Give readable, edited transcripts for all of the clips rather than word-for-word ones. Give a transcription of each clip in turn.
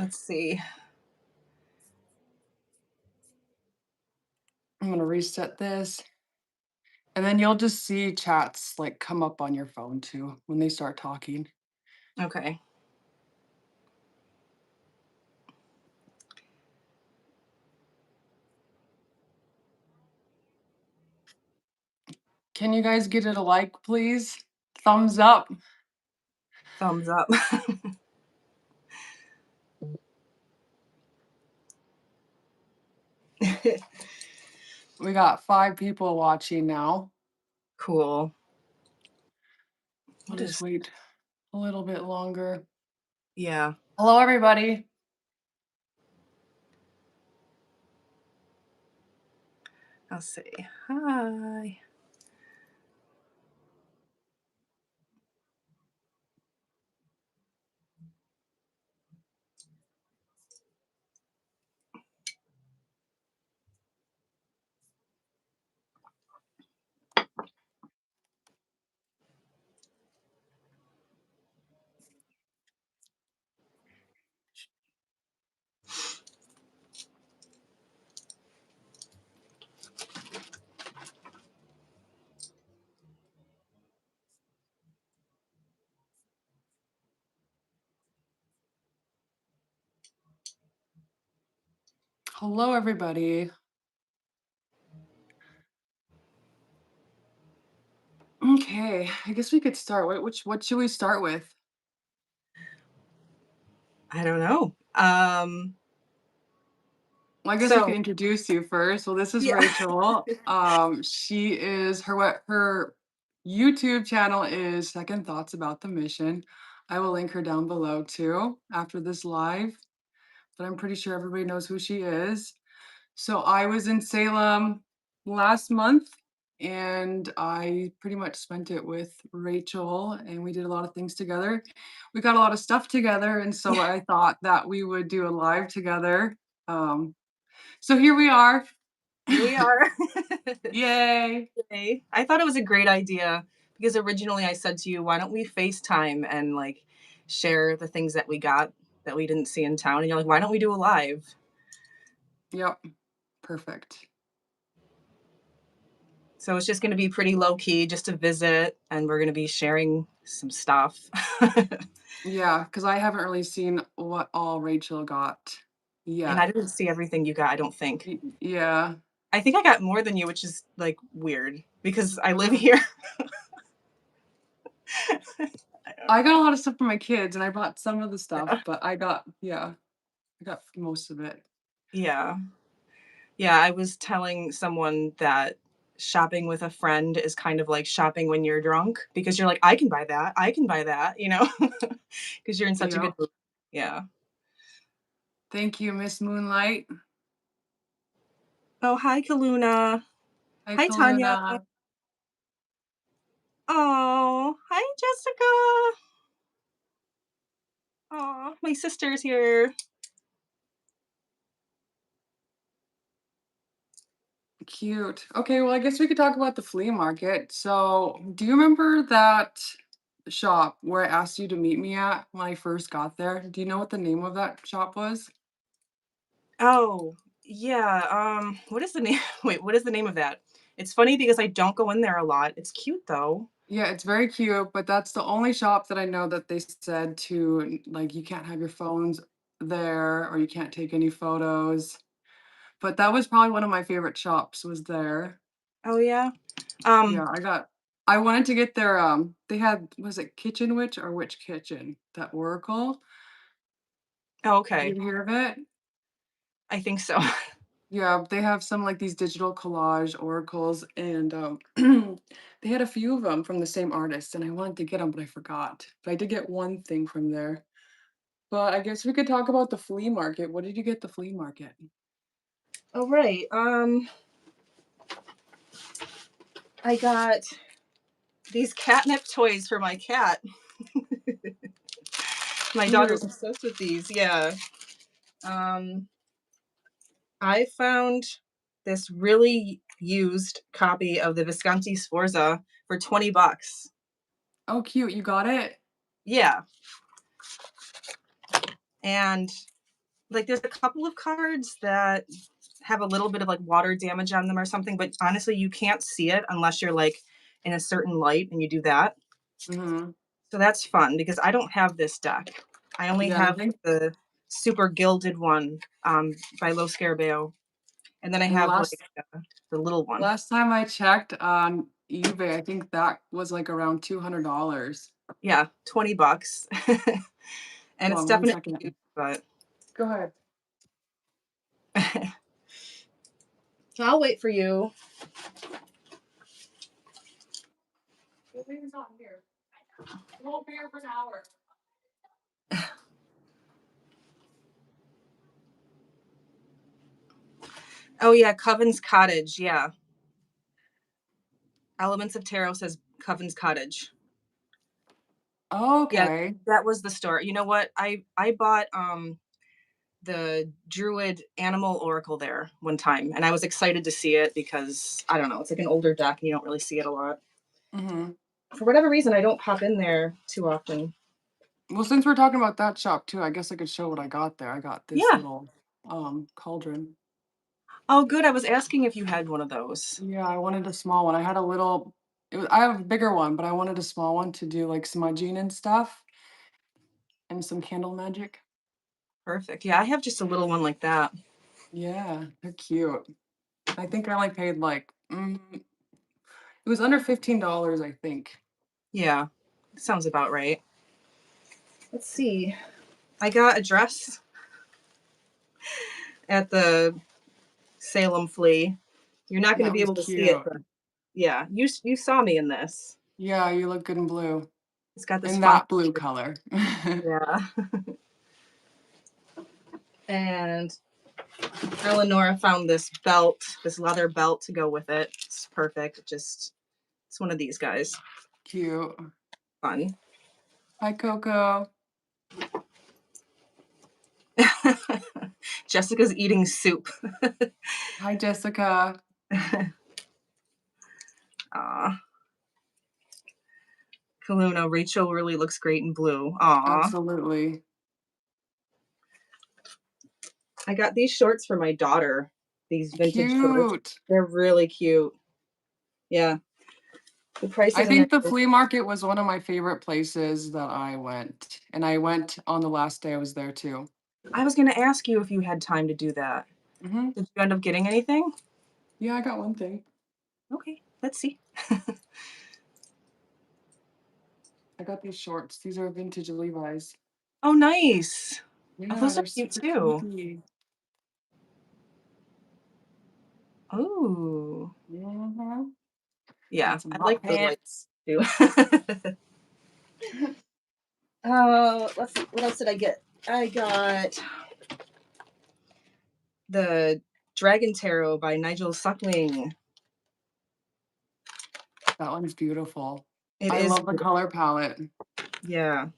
Let's see. I'm going to reset this. And then you'll just see chats like come up on your phone too when they start talking. Okay. Can you guys get it a like, please? Thumbs up. Thumbs up. We got 5 people watching now. Cool. We'll What just is, wait a little bit longer. yeah, Hello, everybody. I'll say hi. Hello, everybody. Okay, I guess we could start. What should we start with? I don't know. Well, I guess I could So introduce you first. Well, this is yeah. Rachel. She is her YouTube channel is Second Thoughts About the Mission. I will link her down below too after this live, but I'm pretty sure everybody knows who she is. So I was in Salem last month and I pretty much spent it with Rachel and we did a lot of things together. We got a lot of stuff together, and so I thought that we would do a live together. Um, so here we are. Here we are. Yay. Yay. I thought it was a great idea because originally I said to you, why don't we FaceTime and like share the things that we got that we didn't see in town? And you're like, why don't we do a live? Yep. Perfect. So it's just going to be pretty low key, just to visit, and we're going to be sharing some stuff. Yeah, because I haven't really seen what all Rachel got And I yet. didn't see everything you got, I don't think. Yeah. I think I got more than you, which is like weird because I live here. I got a lot of stuff for my kids and I bought some of the stuff, Yeah. but yeah, I got most of it. Yeah. Yeah. I was telling someone that shopping with a friend is kind of like shopping when you're drunk because you're like, I can buy that. I can buy that, because you're in such a good Yep. mood. Yeah. Thank you, Miss Moonlight. Oh, hi, Kaluna. Hi, Hi, Tanya. Kaluna. Oh, hi, Jessica. Oh, my sister's here. Cute. Okay, well, I guess we could talk about the flea market. So, do you remember that shop where I asked you to meet me at when I first got there? Do you know what the name of that shop was? Oh, yeah. What is the name? Wait, what is the name of that? It's funny because I don't go in there a lot. It's cute though. Yeah, it's very cute, but that's the only shop that I know that they said to, like, you can't have your phones there or you can't take any photos. But that was probably one of my favorite shops was there. Oh yeah. Um, Yeah, I wanted to get their they had, was it Kitchen Witch or Witch Kitchen? That Oracle. oh, Did okay. you hear of it? I think so. Yeah, they have some like these digital collage oracles and they had a few of them from the same artist and I wanted to get them but I forgot. But I did get one thing from there. But I guess we could talk about the flea market. What did you get at the flea market? Oh right. I got these catnip toys for my cat. My daughter's Cute. obsessed with these. Yeah. Um, I found this really used copy of the Visconti Sforza for $20. Oh, cute. You got it? Yeah. And Like, there's a couple of cards that have a little bit of, like, water damage on them or something, but honestly, you can't see it unless you're, like, in a certain light and you do that. Mhm. So that's fun because I don't have this deck. I only Yeah, I have think the super gilded one, by Lo Scarabeo, and then I and have, like, the little one. last time I checked on eBay, I think that was, like, around $200. Yeah, 20 bucks. And Hold it's on, let me definitely check it. cute, but Go ahead. so I'll wait for you. The thing's not here. It won't be here for an hour. Oh, yeah, Coven's Cottage, yeah. Elements of Tarot says Coven's Cottage. Yeah, Okay. that was the store. You know what? I bought, the Druid Animal Oracle there one time, and I was excited to see it because, I don't know, it's like an older deck and you don't really see it a lot. Mhm. For whatever reason, I don't pop in there too often. Well, since we're talking about that shop too, I guess I could show what I got there. I got this Yeah. little, cauldron. Oh, good, I was asking if you had one of those. Yeah, I wanted a small one. I had a little I have a bigger one, but I wanted a small one to do, like, smudging and stuff and some candle magic. Perfect. Yeah, I have just a little one like that. Yeah, they're cute. I think I only paid, like, it was under $15, I think. Yeah, sounds about right. Let's see. I got a dress at the Salem Flea. You're not gonna That be was able to see it, cute. but yeah, you saw me in this. Yeah, you look good in blue. It's got this In fun that blue color. yeah. And Eleanor found this belt, this leather belt to go with it. It's perfect. It's one of these guys. Cute. Fun. Hi, Coco. Jessica's eating soup. Hi, Jessica. Aw. Kaluna, Rachel really looks great in blue. Aw. Absolutely. I got these shorts for my daughter. These vintage shorts. Cute. They're really cute. Yeah. The I prices in there. think the flea market was one of my favorite places that I went, and I went on the last day I was there too. I was gonna ask you if you had time to do that. Mhm. Did you end up getting anything? Yeah, I got one thing. Okay, let's see. I got these shorts. These are vintage Levi's. Oh, nice. Oh, Yeah, those are they're cute super too. comfy. Oh, Mhm. yeah, And some I hot like those like pants. too. Let's see. What else did I get? I got the Dragon Tarot by Nigel Suckling. That one's beautiful. It I is love the beautiful. color palette. Yeah.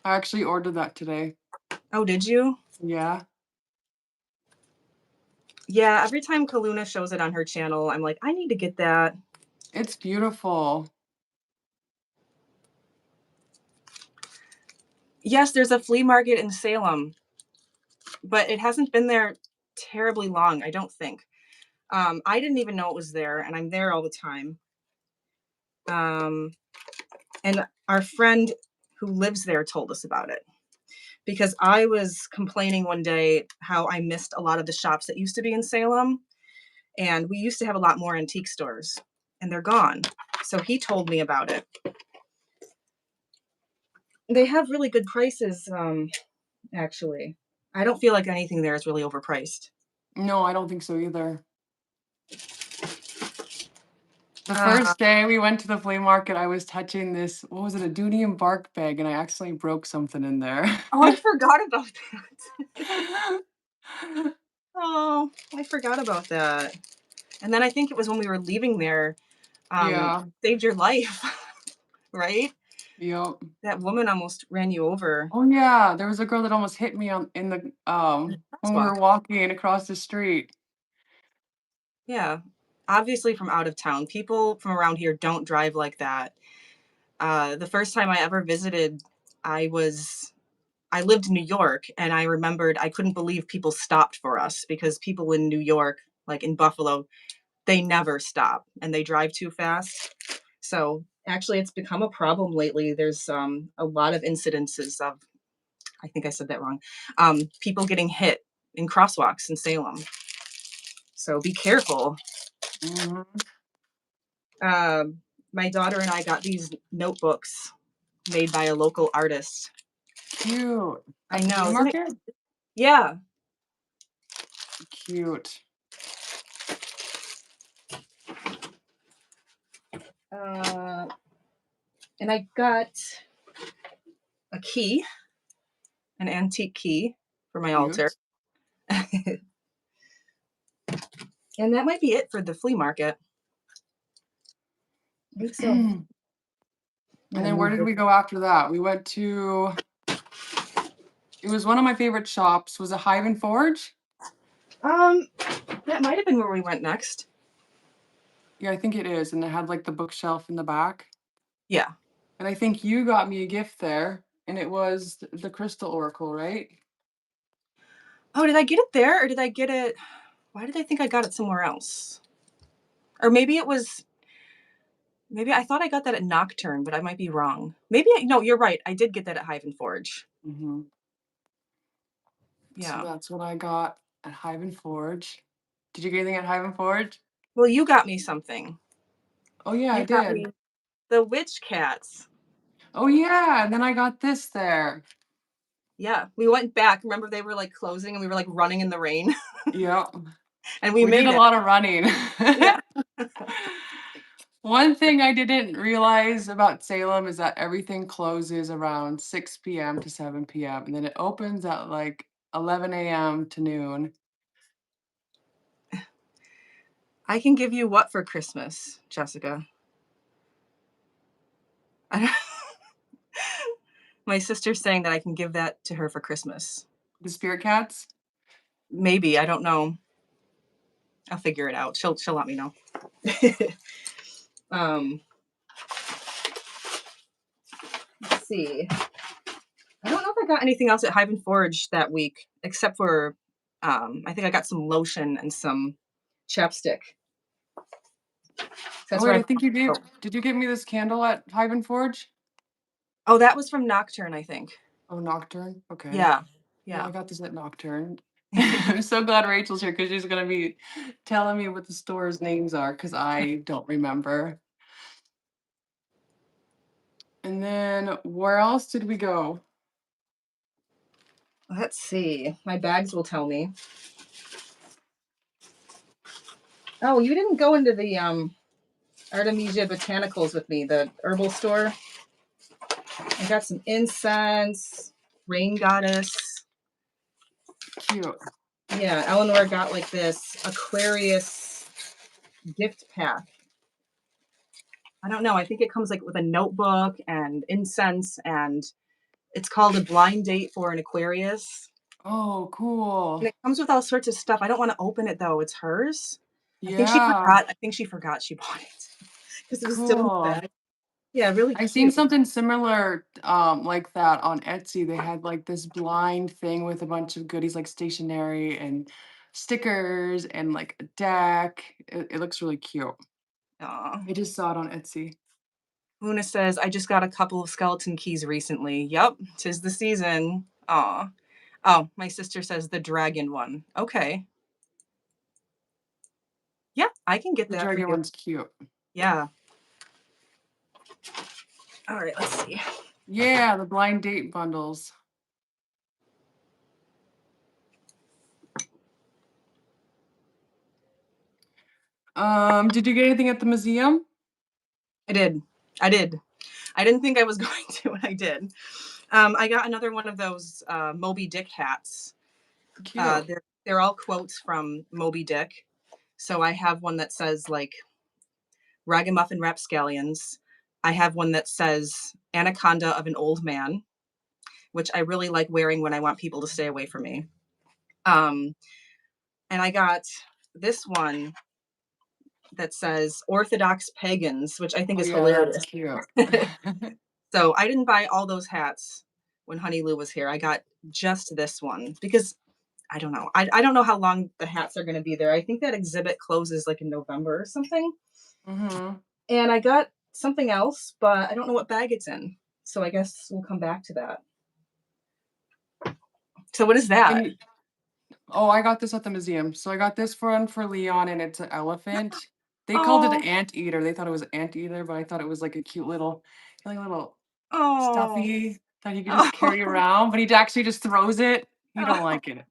I actually ordered that today. Oh, did you? Yeah, Yeah, every time Kaluna shows it on her channel, I'm like, I need to get that. it's beautiful. Yes, there's a flea market in Salem, but it hasn't been there terribly long, I don't think. I didn't even know it was there, and I'm there all the time. Um, and our friend who lives there told us about it because I was complaining one day how I missed a lot of the shops that used to be in Salem, and we used to have a lot more antique stores, and they're gone. So he told me about it. They have really good prices, actually. I don't feel like anything there is really overpriced. No, I don't think so either. The Uh, first day we went to the flea market, I was touching this, what was it, a Duty and Bark bag, and I accidentally broke something in there. oh, I forgot about that. Oh, I forgot about that. And then I think it was when we were leaving there, Yeah, saved your life, right? yep. That woman almost ran you over. Oh, yeah, there was a girl that almost hit me on in the, when we were Crosswalk. walking across the street. Yeah. Obviously from out of town. People from around here don't drive like that. The first time I ever visited, I was I lived in New York, and I remembered I couldn't believe people stopped for us because people in New York, like in Buffalo, they never stop and they drive too fast. So actually, it's become a problem lately. There's a lot of incidences of, I think I said that wrong, people getting hit in crosswalks in Salem. So be careful. Mhm. Um, my daughter and I got these notebooks made by a local artist. Cute. I At the flea know, isn't it? market? Yeah. Cute. Uh, and I got a key, an antique key for my altar. Cute. And that might be it for the flea market. I think so. I'm And gonna then where move did this. we go after that? We went to it was one of my favorite shops. Was it Hive and Forge? Um, that might have been where we went next. Yeah, I think it is. And it had like the bookshelf in the back. Yeah. And I think you got me a gift there, and it was the Crystal Oracle, right? Oh, did I get it there or did I get it? Why did I think I got it somewhere else? Or maybe it was, maybe I thought I got that at Nocturne, but I might be wrong. No, you're right. I did get that at Hive and Forge. Hmm. So Yeah. that's what I got at Hive and Forge. Did you get anything at Hive and Forge? Well, you got me something. Oh yeah, I You got did. me the witch cats. Oh yeah, and then I got this there. Yeah. We went back. Remember they were like closing and we were like running in the rain Yeah, and we we did made a it. lot of running. Yeah. One thing I didn't realize about Salem is that everything closes around 6 p.m. to 7 p.m. and then it opens at like 11 a.m. to noon. I can give you what for Christmas, Jessica? I don't, my sister's saying that I can give that to her for Christmas. The spirit cats? Maybe, I don't know. I'll figure it out. She'll let me know. um, let's see. I don't know if I got anything else at Hive and Forge that week, except for I think I got some lotion and some chapstick. Oh That's wait, where I I. think you Oh, did you get me this candle at Hive and Forge? oh, that was from Nocturne, I think. Oh, Nocturne? Okay. Yeah, Yeah, yeah. I got this at Nocturne. I'm so glad Rachel's here because she's gonna be telling me what the store's names are because I don't remember. And then where else did we go? Let's see. My bags will tell me. Oh, you didn't go into the Artemisia Botanicals with me, the herbal store. I got some incense, rain goddess. Cute. Yeah, Eleanor got like this Aquarius gift pack. I don't know. I think it comes like with a notebook and incense, and it's called a blind date for an Aquarius. Oh, And cool. it comes with all sorts of stuff. I don't want to open it though. It's hers. I think she Yeah, forgot. I think she forgot she bought it because it was still in the cool. bag. Yeah, really I seen cute. something similar like that on Etsy. They had like this blind thing with a bunch of goodies like stationery and stickers and like a deck. It looks really cute. Aw. I just saw it on Etsy. Luna says, I just got a couple of skeleton keys recently. Yup, 'tis the season. Aw. Oh, my sister says the dragon one. Okay. Yeah, I can get The that for dragon you. one's cute. Yeah. All right, let's see. Yeah, the blind date bundles. Did you get anything at the museum? I did. I did. I didn't think I was going to, and I did. I got another one of those Moby Dick hats. Cute. They're all quotes from Moby Dick. So I have one that says like Ragamuffin Rapscallions. I have one that says Anaconda of an Old Man, which I really like wearing when I want people to stay away from me. Um, and I got this one that says Orthodox Pagans, which I think Oh is yeah, that's hilarious. cute. So I didn't buy all those hats when Honey Lou was here. I got just this one because I don't know. I don't know how long the hats are gonna be there. I think that exhibit closes, like, in November or something, Mhm. and I got something else, but I don't know what bag it's in, so I guess we'll come back to that. So what is And that? you Oh, I got this at the museum. So I got this one for Leon, and it's an elephant. They called it an Oh, anteater. They thought it was an anteater, but I thought it was like a cute like a little oh, stuffy that he could just oh, carry around, but he actually just throws it. He don't oh, like it.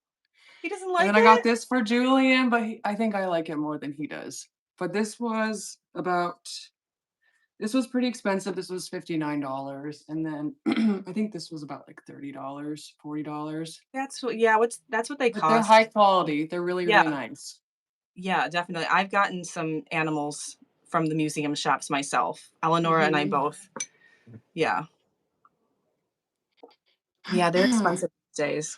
he doesn't And like then I got it? this for Julian, but I think I like it more than he does. But this was pretty expensive. This was $59. And then I think this was about like $30, $40. That's what yeah, that's what they But they're high cost. quality. They're really, Yeah, really nice. yeah, definitely. I've gotten some animals from the museum shops myself. Eleanor and I Mhm. both. Yeah. Yeah, they're expensive these days.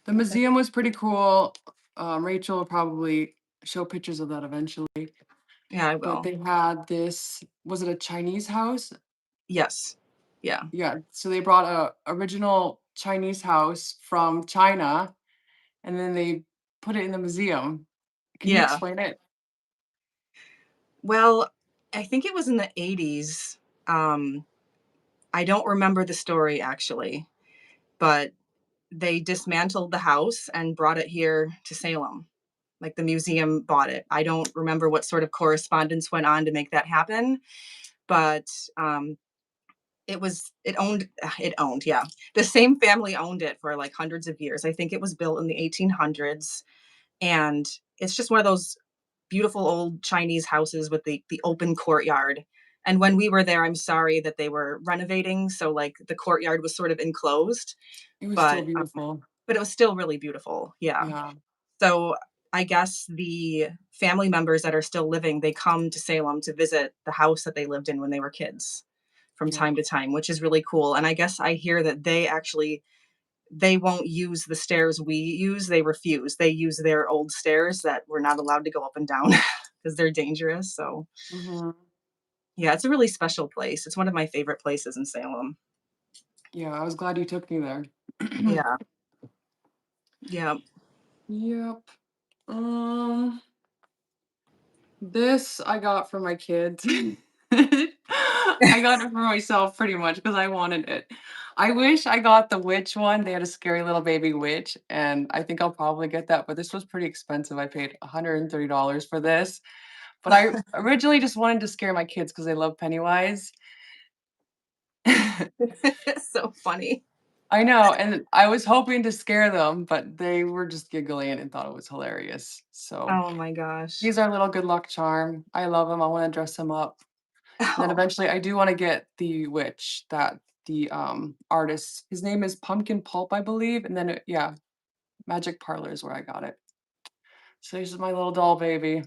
The museum was pretty cool. Rachel will probably show pictures of that eventually. Yeah, I But will. they had this, was it a Chinese house? Yes. Yeah. Yeah. So they brought a original Chinese house from China and then they put it in the museum. Can you Yeah. explain it? Well, I think it was in the '80s. Um, I don't remember the story actually, but they dismantled the house and brought it here to Salem. Like the museum bought it. I don't remember what sort of correspondence went on to make that happen, but it owned, yeah. The same family owned it for like hundreds of years. I think it was built in the 1800s, and it's just one of those beautiful old Chinese houses with the open courtyard. And when we were there, I'm sorry that they were renovating, so like the courtyard was sort of enclosed, It was still but beautiful. it was still really beautiful. Yeah. Yeah. So I guess the family members that are still living, they come to Salem to visit the house that they lived in when they were kids from Yep. time to time, which is really cool. And I guess I hear that they won't use the stairs we use. They refuse. They use their old stairs that we're not allowed to go up and down because they're dangerous. So Hmm. yeah, it's a really special place. It's one of my favorite places in Salem. Yeah. I was glad you took me there. Yeah. Yeah. Yep. Um, This I got for my kids. I got it for myself pretty much because I wanted it. I wish I got the witch one. They had a scary little baby witch, and I think I'll probably get that, but this was pretty expensive. I paid $130 for this. But I originally just wanted to scare my kids because they love Pennywise. It's so funny. I know, and I was hoping to scare them, but they were just giggling and thought it was hilarious. So Oh my gosh. he's our little good luck charm. I love him. I want to dress him up. And then Oh, eventually I do wanna get the witch that the, artist, his name is Pumpkin Pulp, I believe, and then yeah, Magic Parlor is where I got it. So this is my little doll baby.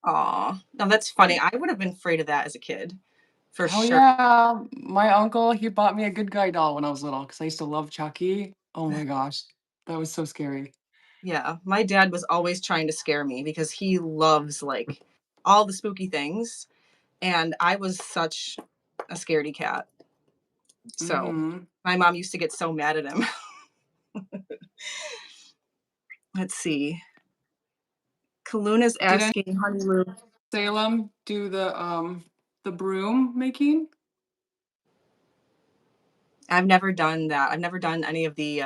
aw. No, that's But funny. I would have been afraid of that as a kid, for oh sure. yeah, my uncle, he bought me a good guy doll when I was little because I used to love Chucky. Oh my gosh, that was so scary. Yeah, my dad was always trying to scare me because he loves, like, all the spooky things, and I was such a scaredy cat. So, Mhm. my mom used to get so mad at him. Let's see. Kaluna's Did any asking Honey Lou. Salem do the broom making? I've never done that. I've never done any of the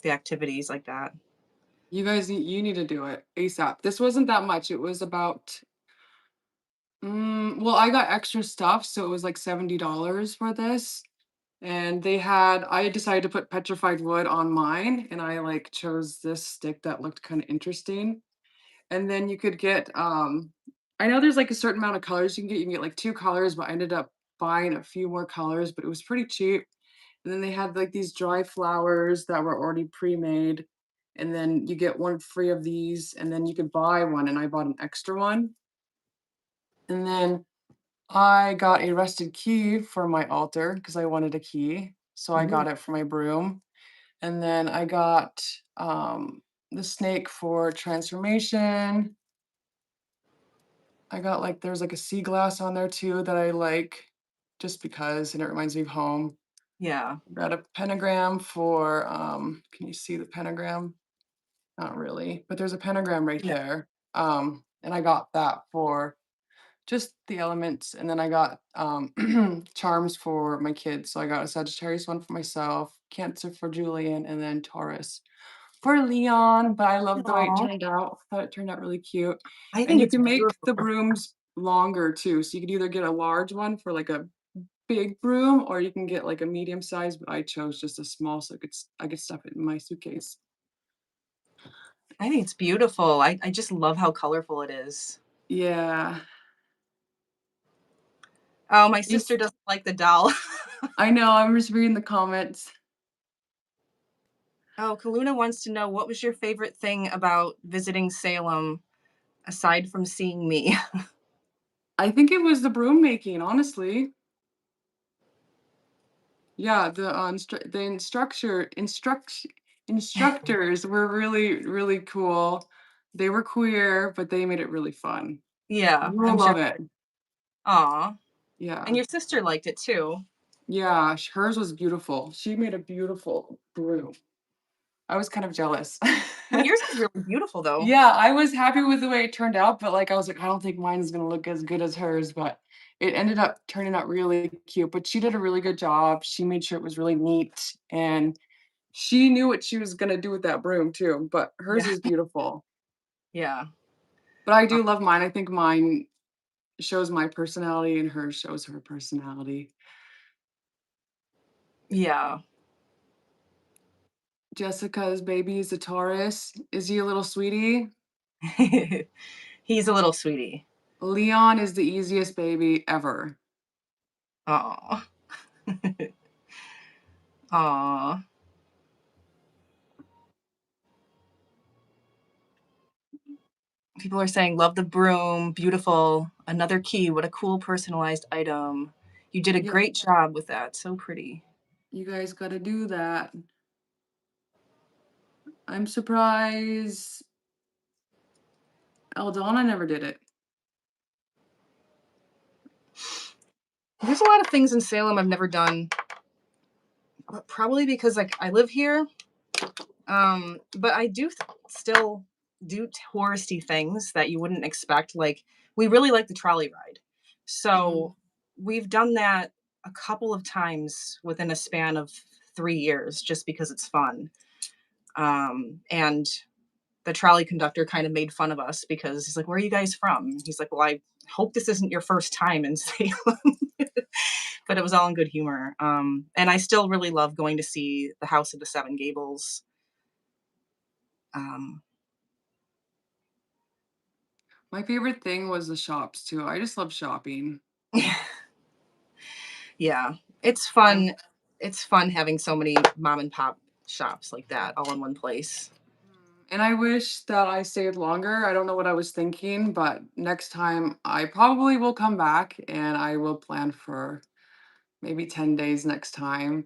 activities like that. You need to do it ASAP. This wasn't that much. It was about well, I got extra stuff, so it was like $70 for this. And I decided to put petrified wood on mine, and I like chose this stick that looked kind of interesting. And then you could get I know there's like a certain amount of colors you can get. You can get like two colors, but I ended up buying a few more colors, but it was pretty cheap. And then they had like these dry flowers that were already pre-made. And then you get one free of these, and then you could buy one, and I bought an extra one. And then I got a rusted key for my altar because I wanted a key. So I Ooh. got it for my broom. And then I got the snake for transformation. I got like there's like a sea glass on there too that I like. just because, and it reminds me of home. Yeah. Got a pentagram for, can you see the pentagram? Not really, but there's a pentagram right Yeah. there. And I got that for just the elements, and then I got, charms for my kids. So I got a Sagittarius one for myself, Cancer for Julian, and then Taurus for Leon, but I love the way it Aw. turned out. I thought it turned out really cute. I And think you it's can make beautiful. the brooms longer too. So you could either get a large one for like a big broom, or you can get like a medium size, but I chose just a small so I could stuff it in my suitcase. I think it's beautiful. I just love how colorful it is. Yeah. Oh, my Thank sister doesn't like the doll. I know, I'm just reading the comments. Oh, Kaluna wants to know what was your favorite thing about visiting Salem aside from seeing me? I think it was the broom making, honestly. Yeah, the instructors were really, really cool. They were queer, but they made it really fun. Yeah, You will I'm sure. love it. Aw. And Yeah. your sister liked it too. Yeah, hers was beautiful. She made a beautiful broom. I was kind of jealous. Well, yours is really beautiful though. Yeah, I was happy with the way it turned out, but, like, I was like, "I don't think mine is gonna look as good as hers," but it ended up turning out really cute, but she did a really good job. She made sure it was really neat, and she knew what she was gonna do with that broom too, but hers Yeah. is beautiful. Yeah. But I Uh, do love mine. I think mine shows my personality and hers shows her personality. yeah. Jessica's baby is a Taurus. Is he a little sweetie? He's a little sweetie. Leon is the easiest baby ever. Aw. Aw. People are saying, "Love the broom, beautiful. Another key. What a cool personalized item. You did a Yep, great job with that. So pretty." you guys gotta do that. I'm surprised Eldana never did it. There's a lot of things in Salem I've never done, probably because like I live here. But I do still do touristy things that you wouldn't expect. Like we really like the trolley ride. Mhm. So we've done that a couple of times within a span of 3 years just because it's fun. And the trolley conductor kind of made fun of us because he's like, "Where are you guys from?" He's like, "Well, I hope this isn't your first time in Salem." But it was all in good humor. And I still really love going to see the House of the Seven Gables. Um, My favorite thing was the shops too. I just love shopping. yeah, it's I'm fun. It's fun having so many mom and pop shops like that all in one place. and I wish that I stayed longer. I don't know what I was thinking, but next time I probably will come back and I will plan for maybe 10 days next time.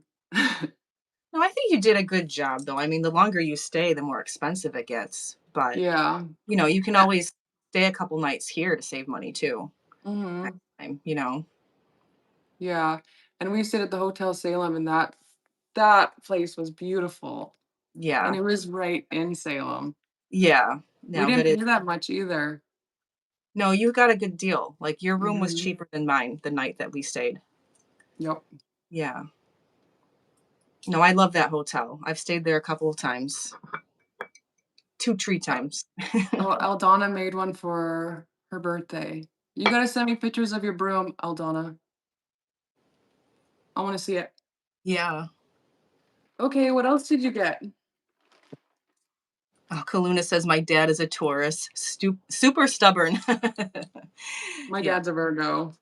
No, I think you did a good job though. I mean, the longer you stay, the more expensive it gets. But Yeah. you can always stay a couple nights here to save money too. Mhm. Time. Yeah. And we stayed at the Hotel Salem, and that place was beautiful. And Yeah. it was right in Salem. Yeah. We Now that didn't is pay that much either. no, you got a good deal. Like your room was Mhm. cheaper than mine the night that we stayed. Yep. Yeah. No, I love that hotel. I've stayed there a couple of times. 2, 3 Uh, times. oh, Aldana made one for her birthday. You gotta send me pictures of your broom, Aldana. I wanna see it. Yeah. Okay, what else did you get? Oh, Kaluna says my dad is a Taurus, super stubborn. My Yeah. dad's a Virgo.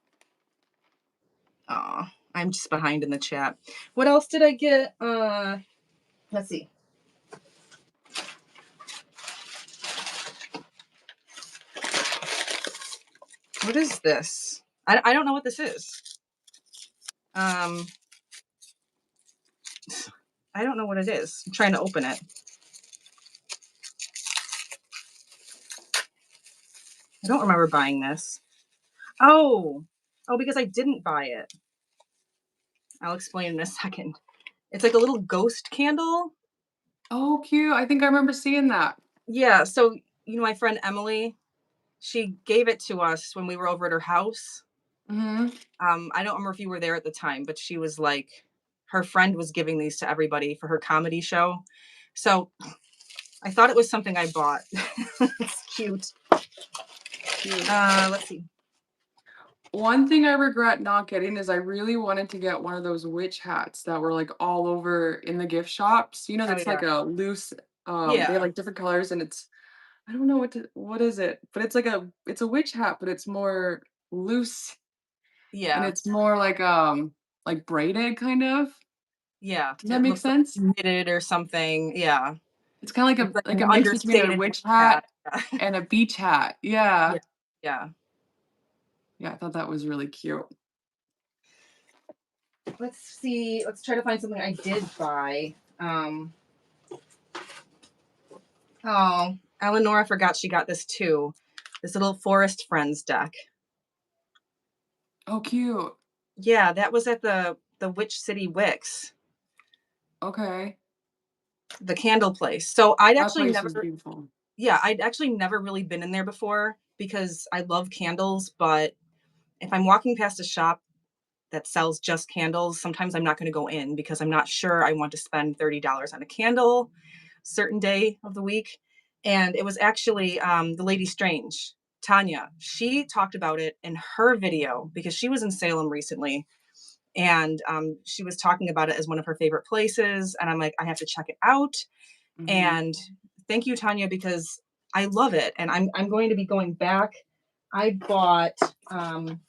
Aw, I'm just behind in the chat. What else did I get? Let's see. What is this? I don't know what this is. Um, I don't know what it is. I'm trying to open it. I don't remember buying this. Oh, because I didn't buy it. I'll explain in a second. It's like a little ghost candle. Oh, cute. I think I remember seeing that. Yeah, so, my friend Emily, she gave it to us when we were over at her house. Mhm. I don't remember if you were there at the time, but she was like her friend was giving these to everybody for her comedy show. So, I thought it was something I bought. It's cute. Cute. Let's see. One thing I regret not getting is I really wanted to get one of those witch hats that were, like, all over in the gift shops. You know, Oh, that's like yeah. a loose, they have, Yeah. like, different colors and it's I don't know what is it? But it's a witch hat, but it's more loose and Yeah. it's more like braided kind of. Yeah. Does that It make looks like sense? knitted or something. Yeah. It's kinda It's like like an a mix between a understated witch witch hat. hat and a beach hat. Yeah. Yeah. Yeah. Yeah, I thought that was really cute. Let's see. Let's try to find something I did buy. Oh, Eleanor forgot she got this too. This little Forest Friends deck. Oh, cute. Yeah, that was at the Witch City Wicks, Okay. the candle place. So I'd That actually place was never, beautiful. yeah, I'd actually never really been in there before because I love candles. But if I'm walking past a shop that sells just candles, sometimes I'm not going to go in because I'm not sure I want to spend $30 on a candle certain day of the week. And it was actually the Lady Strange, Tanya. She talked about it in her video because she was in Salem recently. And she was talking about it as one of her favorite places. And I'm like, I have to check it out. Mhm. And thank you, Tanya, because I love it. And I'm going to be going back. I bought um,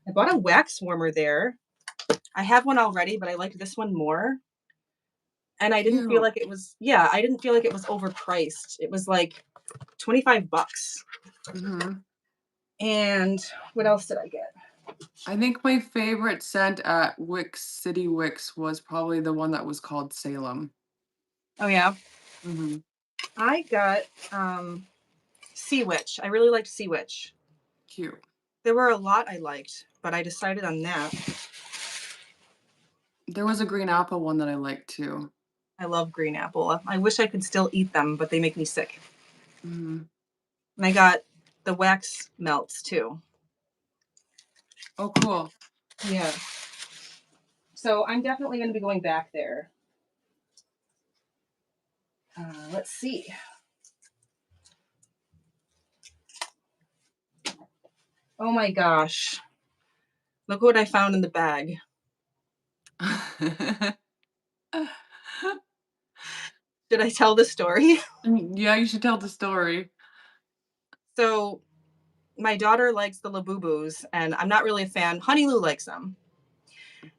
I bought a wax warmer there. I have one already, but I liked this one more. And I didn't feel Cute. like it was, yeah, I didn't feel like it was overpriced. It was like 25 bucks. Mhm. And what else did I get? I think my favorite scent at Wicks City Wicks was probably the one that was called Salem. Oh yeah. Mhm. I got Sea Witch. I really liked Sea Witch. Cute. There were a lot I liked, but I decided on that. There was a green apple one that I liked too. I love green apple. I wish I could still eat them, but they make me sick. Mhm. And I got the wax melts too. Oh, cool. Yeah. So I'm definitely going to be going back there. Let's see. Oh my gosh. Look what I found in the bag. Did I tell the story? Yeah, you should tell the story. So my daughter likes the Labubus, and I'm not really a fan. Honey Lou likes them.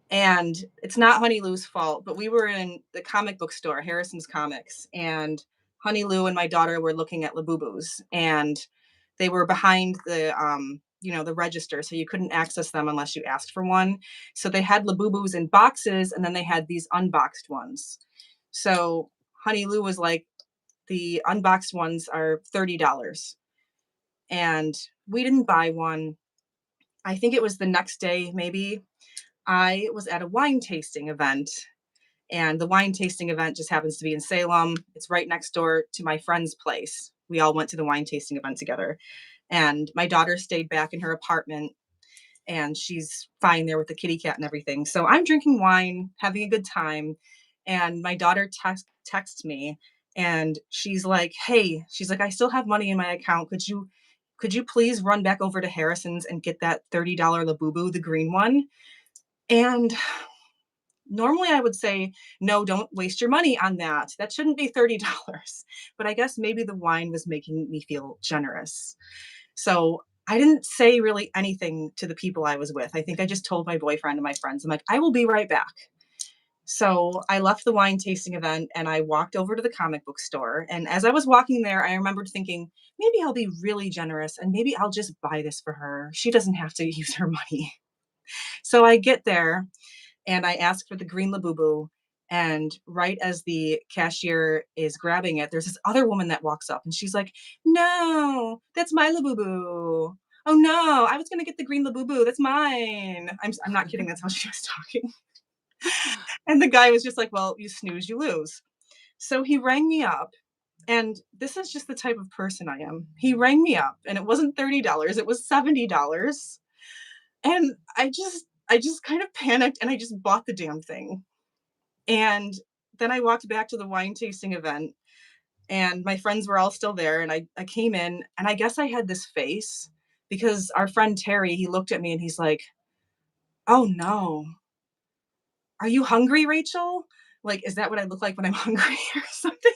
And it's not Honey Lou's fault, but we were in the comic book store, Harrison's Comics, and Honey Lou and my daughter were looking at Labubus, and they were behind the register, so you couldn't access them unless you asked for one. So they had Labubus in boxes, and then they had these unboxed ones. So Honey Lou was like, the unboxed ones are $30, and we didn't buy one. I think it was the next day, maybe. I was at a wine tasting event, and the wine tasting event just happens to be in Salem. It's right next door to my friend's place. We all went to the wine tasting event together. And my daughter stayed back in her apartment, and she's fine there with the kitty cat and everything. So I'm drinking wine, having a good time. And my daughter texts me, and she's like, "Hey," she's like, "I still have money in my account. Could you please run back over to Harrison's and get that $30 Labubu, the green one?" And normally I would say, no, don't waste your money on that. That shouldn't be $30. But I guess maybe the wine was making me feel generous. So I didn't say really anything to the people I was with. I think I just told my boyfriend and my friends, I'm like, I will be right back. So I left the wine tasting event and I walked over to the comic book store. And as I was walking there, I remembered thinking, maybe I'll be really generous and maybe I'll just buy this for her. She doesn't have to use her money. So I get there and I ask for the green Labubu. And right as the cashier is grabbing it, there's this other woman that walks up and she's like, "No, that's my Labubu. "Oh, no, I was gonna get the green Labubu, that's mine." I'm not kidding, that's how she was talking. And the guy was just like, "Well, you snooze, you lose." So he rang me up, and this is just the type of person I am. He rang me up, and it wasn't $30, it was $70, and I just kind of panicked, and I just bought the damn thing. And then I walked back to the wine tasting event, and my friends were all still there, and I came in, and I guess I had this face because our friend Terry, he looked at me and he's like, "Oh, no. Are you hungry, Rachel? Like, is that what I look like when I'm hungry or something?"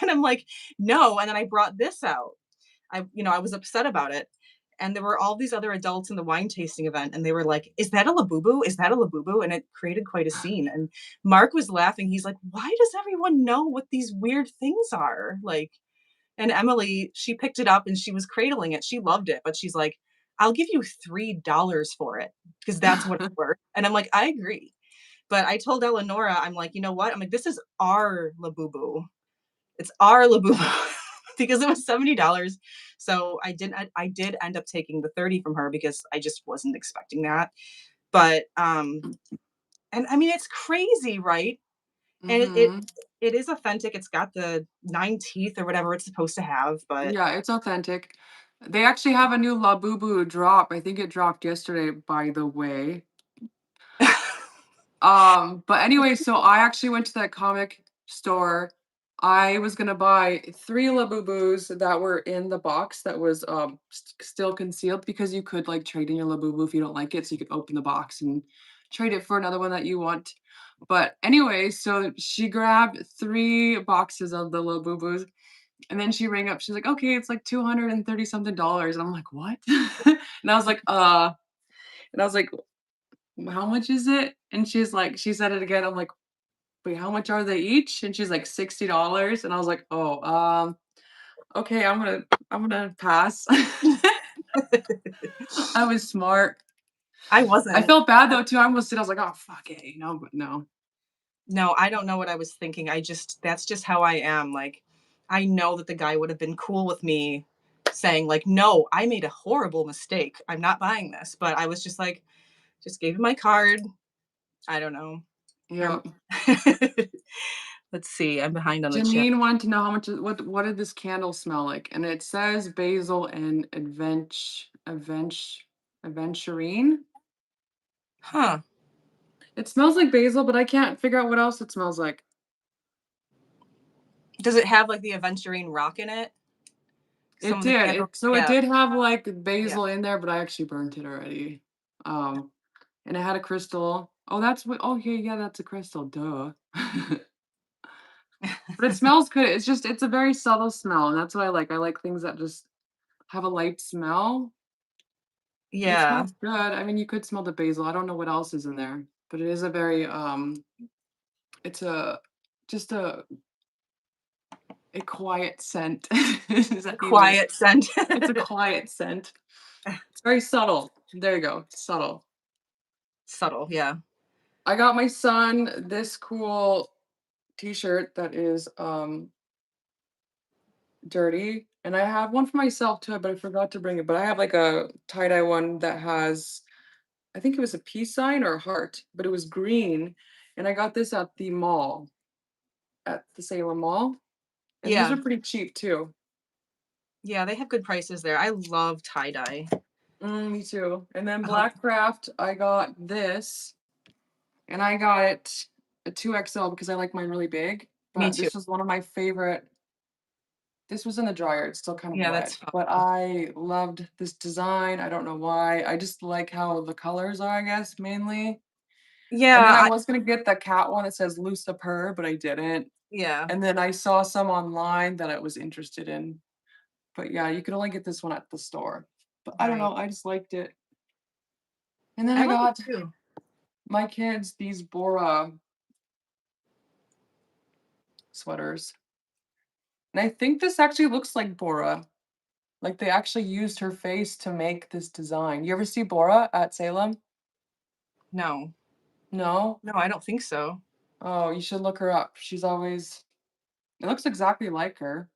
And I'm like, "No," and then I brought this out. I was upset about it, and there were all these other adults in the wine tasting event, and they were like, "Is that a Labubu? Is that a Labubu?" And it created quite a scene, and Mark was laughing, he's like, "Why does everyone know what these weird things are?" Like, and Emily, she picked it up and she was cradling it, she loved it, but she's like, "I'll give you $3 for it, because that's what it's worth." And I'm like, "I agree." But I told Eleonora, I'm like, "You know what?" I'm like, "This is our Labubu. It's our Labubu." Because it was $70. So I did end up taking the 30 from her because I just wasn't expecting that. But and I mean it's crazy, right? And Mhm. it is authentic. It's got the 9 teeth or whatever it's supposed to have, but Yeah, it's authentic. They actually have a new Labubu drop. I think it dropped yesterday, by the way. But anyway, so I actually went to that comic store. I was gonna buy 3 Labubus that were in the box that was, still concealed because you could, like, trade in your Labubu if you don't like it, so you could open the box and trade it for another one that you want. But anyway, so she grabbed 3 boxes of the Labubus, and then she rang up, she's like, "Okay, it's like 230 something dollars." And I'm like, "What?" And I was like, and I was like, "How much is it?" And she said it again. I'm like, "Wait, how much are they each?" And she's like, $60. And I was like, "Oh, okay, I'm gonna pass." I was smart. I I wasn't. felt bad though too. I almost did. I was like, "Oh, fuck it," but no. No, I don't know what I was thinking. That's just how I am. Like, I know that the guy would have been cool with me saying, like, "No, I made a horrible mistake. I'm not buying this." But I was just like, just gave him my card. I don't know. Um, Yep. let's see. I'm behind on the chat. Janine wanted to know how much what did this candle smell like? And it says basil and aventurine. Huh. It smells like basil, but I can't figure out what else it smells like. Does it have like the aventurine rock in it? Some It of the did. candles, It yeah, did have like yeah. basil in there, but I actually burnt it already. Um, and it had a crystal. Oh, that's what. Oh, yeah, yeah, that's a crystal. Duh. But it smells good. It's a very subtle smell, and that's what I like. I like things that just have a light smell, but it Yeah, smells good. I mean, you could smell the basil. I don't know what else is in there, but it is a very it's a just a quiet scent. Is a that even? quiet scent. It's a quiet scent. It's very subtle. There you go. Subtle. Subtle, yeah. I got my son this cool t-shirt that is dirty. And I have one for myself too, but I forgot to bring it. But I have like a tie-dye one that has, I think it was a peace sign or a heart, but it was green. And I got this at the mall, at the Salem Mall. And these Yeah, are pretty cheap too. yeah, they have good prices there. I love tie-dye. Me too. And then Oh, Black Craft, I got this, and I got it a 2XL because I like mine really big. me But too. this was one of my favorite. This was in the dryer, it's still kind of Yeah, wet, that's fun. but I loved this design, I don't know why, I just like how the colors are, I guess, mainly. And then Yeah, I was gonna get the cat one that says Lusa Purr, but I didn't. yeah, And then I saw some online that I was interested in. But yeah, you can only get this one at the store. But I don't right. know, I just liked it. And then I I like it got too. my kids these Bora sweaters. And I think this actually looks like Bora. Like they actually used her face to make this design. You ever see Bora at Salem? No. No? No, I don't think so. Oh, you should look her up. She's always it looks exactly like her,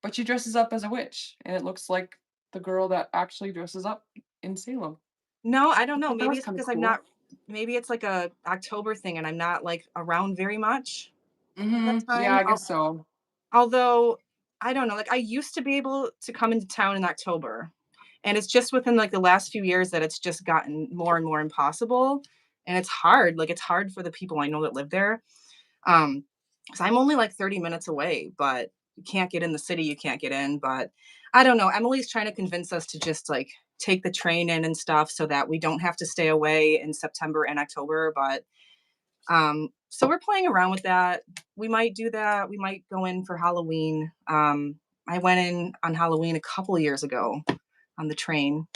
but she dresses up as a witch, and it looks like the girl that actually dresses up in Salem. No, I don't I know. thought that Maybe was it's kinda because I'm cool. not maybe it's like a October thing and I'm not, like, around very much at that Mhm. Yeah, time. I guess so. Although, I don't know, like, I used to be able to come into town in October, and it's just within, like, the last few years that it's just gotten more and more impossible, and it's hard, like, it's hard for the people I know that live there, um, 'cause I'm only, like, 30 minutes away, but you can't get in the city, you can't get in, but I don't know, Emily's trying to convince us to just, like, take the train in and stuff so that we don't have to stay away in September and October, but so we're playing around with that. We might do that. We might go in for Halloween. I went in on Halloween a couple years ago on the train.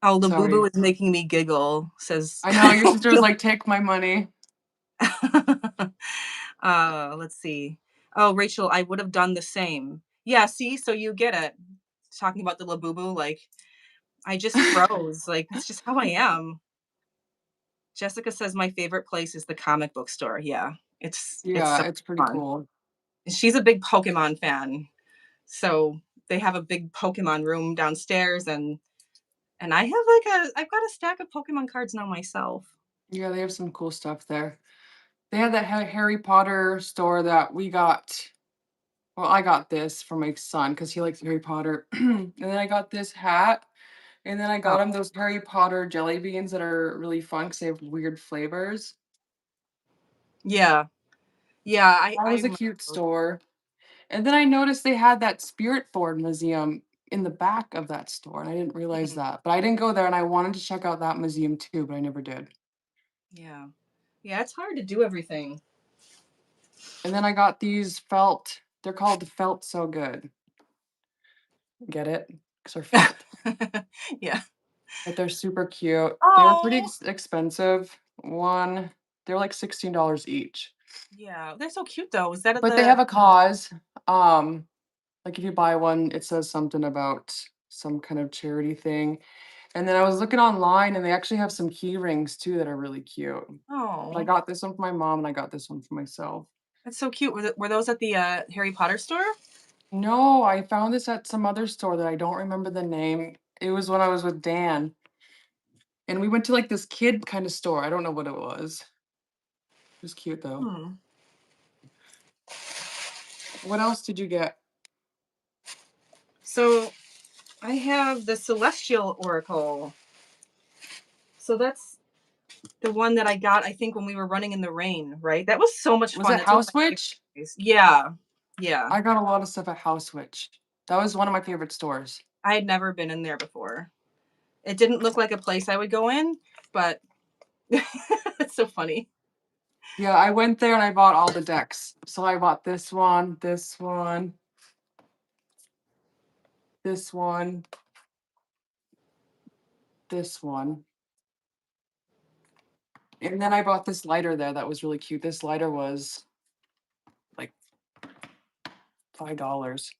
Oh, the boo boo Sorry. is making me giggle, says I know, your sister was like, "Take my money." let's see. Oh, Rachel, I would have done the same. Yeah, see, so you get it. Talking about the Labubu, like I just froze. Like that's just how I am. Jessica says my favorite place is the comic book store. Yeah, it's Yeah, so it's pretty fun. cool. She's a big Pokemon fan. So they have a big Pokemon room downstairs and I have I've got a stack of Pokemon cards now myself. Yeah, they have some cool stuff there. They had that Harry Potter store that we got. Well, I got this for my son because he likes Harry Potter. And then I got this hat, and then I Oh, got him those Harry Potter jelly beans that are really fun because they have weird flavors. yeah. Yeah, That I was a remember cute those. store. And then I noticed they had that Spirit Board museum in the back of that store, and I didn't realize Mhm. that. But I didn't go there, and I wanted to check out that museum too, but I never did. Yeah. Yeah, it's hard to do everything. And then I got these felt. They're called Felt So Good. Get it? Because they're felt. Yeah. But they're super cute. They were pretty Oh, expensive. They're like $16 each. yeah. They're so cute though. Is that at But they the have a cause. Um, like if you buy one, it says something about some kind of charity thing. And then I was looking online and they actually have some key rings too that are really cute. But I Oh, got this one for my mom and I got this one for myself. that's so cute. Were those at the Harry Potter store? No, I found this at some other store that I don't remember the name. It was when I was with Dan. And we went to like this kid kind of store. I don't know what it was. It was cute though. Hmm. What else did you get? So I have the Celestial Oracle. So that's the one that I got, I think, when we were running in the rain, right? That was so much Was fun. it That's one of House my favorite Witch? memories. Yeah. Yeah. I got a lot of stuff at House Witch. That was one of my favorite stores. I had never been in there before. It didn't look like a place I would go in, but it's so funny. Yeah, I went there and I bought all the decks. So I bought this one, this one, this one, this one. And then I bought this lighter there that was really cute. This lighter was like $5,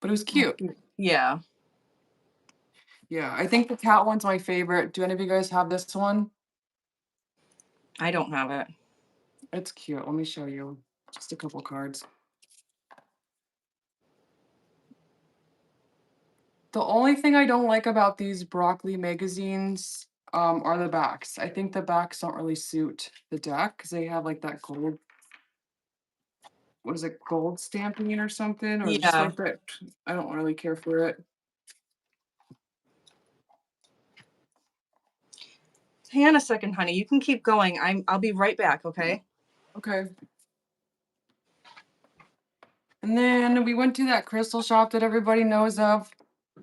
but it was Oh, cute. cute. Yeah. Yeah, I think the cat one's my favorite. Do any of you guys have this one? I don't have it. It's cute. Let me show you just a couple cards. The only thing I don't like about these broccoli magazines are the backs. I think the backs don't really suit the deck because they have like that gold, what is it, gold stamping or something, or just Yeah. like that. I don't really care for it. Hang on a second, honey. You can keep going. I'll be right back, okay? Okay. And then we went to that crystal shop that everybody knows of.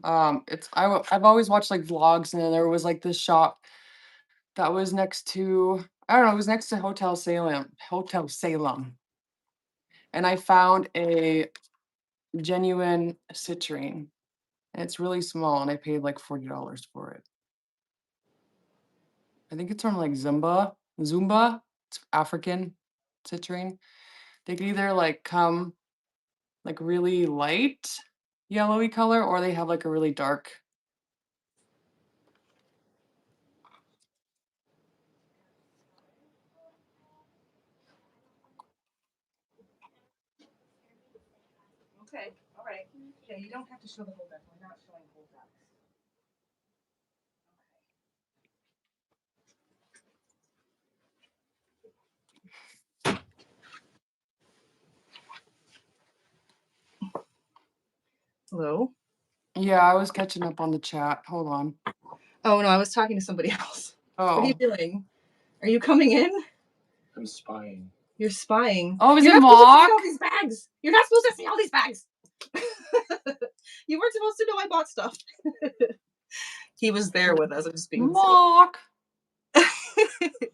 I've always watched like vlogs, and then there was like this shop that was next to, I don't know, it was next to Hotel Salem, and I found a genuine citrine, and it's really small, and I paid like $40 for it. I think it's from like Zumba. It's African citrine. They can either like come like really light yellowy color, or they have like a really dark. Okay. All right. Okay, you don't have to show the whole deck. We're not showing whole decks. Hello? Yeah, I was catching up on the chat. Hold on. Oh no, I was talking to somebody else. What are you Oh. doing? Are you coming in? I'm spying. You're spying. Oh, is You're it not supposed to see mock? all these bags. You're not supposed to see all these bags. You weren't supposed to know I bought stuff. He was there with us. I'm just being silly. Mock.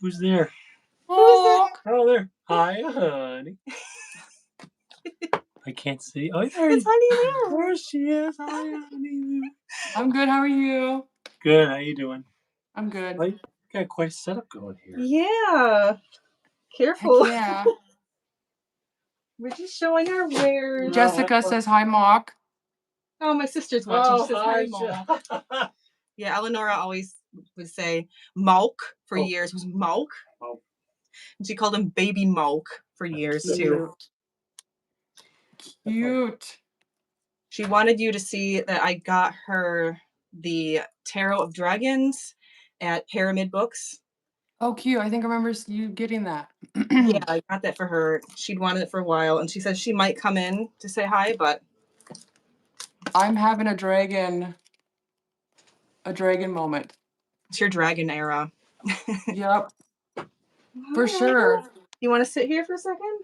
Who's there? Who's that? Mock. Oh, there. Hi, honey. I can't see. Oh, there. It's Honey Lou. There she is. Hi, honey. I'm good. How are you? Good. How you doing? I'm good. Oh, you got quite a setup going here. Yeah. Heck Careful. yeah. We're just showing our wares. Jessica says hi, Mock. Oh, my sister's watching. She says hi, hi, Mom. Yeah, Eleonora always would say Malk for Oh. years. It was Malk. Oh. And she called him Baby Malk for years too. Cute. She wanted you to see that I got her the Tarot of Dragons at Pyramid Books. Oh, cute. I think I remember you getting that. Yeah, I got that for her. She'd wanted it for a while, and she said she might come in to say hi, but I'm having a dragon moment. it's your dragon era. Yep, for sure. You want to sit here for a second?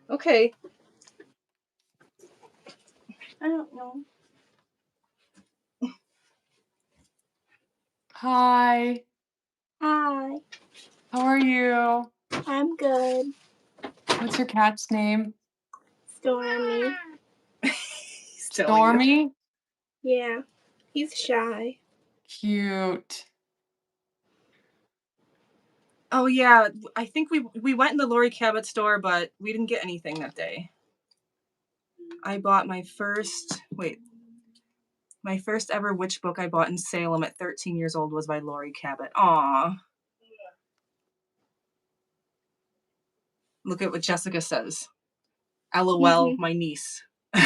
Okay. I don't know. Hi. Hi, How are you? I'm good. What's your cat's name? Stormy. He's telling you. Stormy? Yeah, he's shy. Cute. Oh yeah, I think we went in the Lori Cabot store, but we didn't get anything that day. I bought my first ever witch book I bought in Salem at 13 years old was by Lori Cabot. Aw. Look at what Jessica says. LOL, my niece. What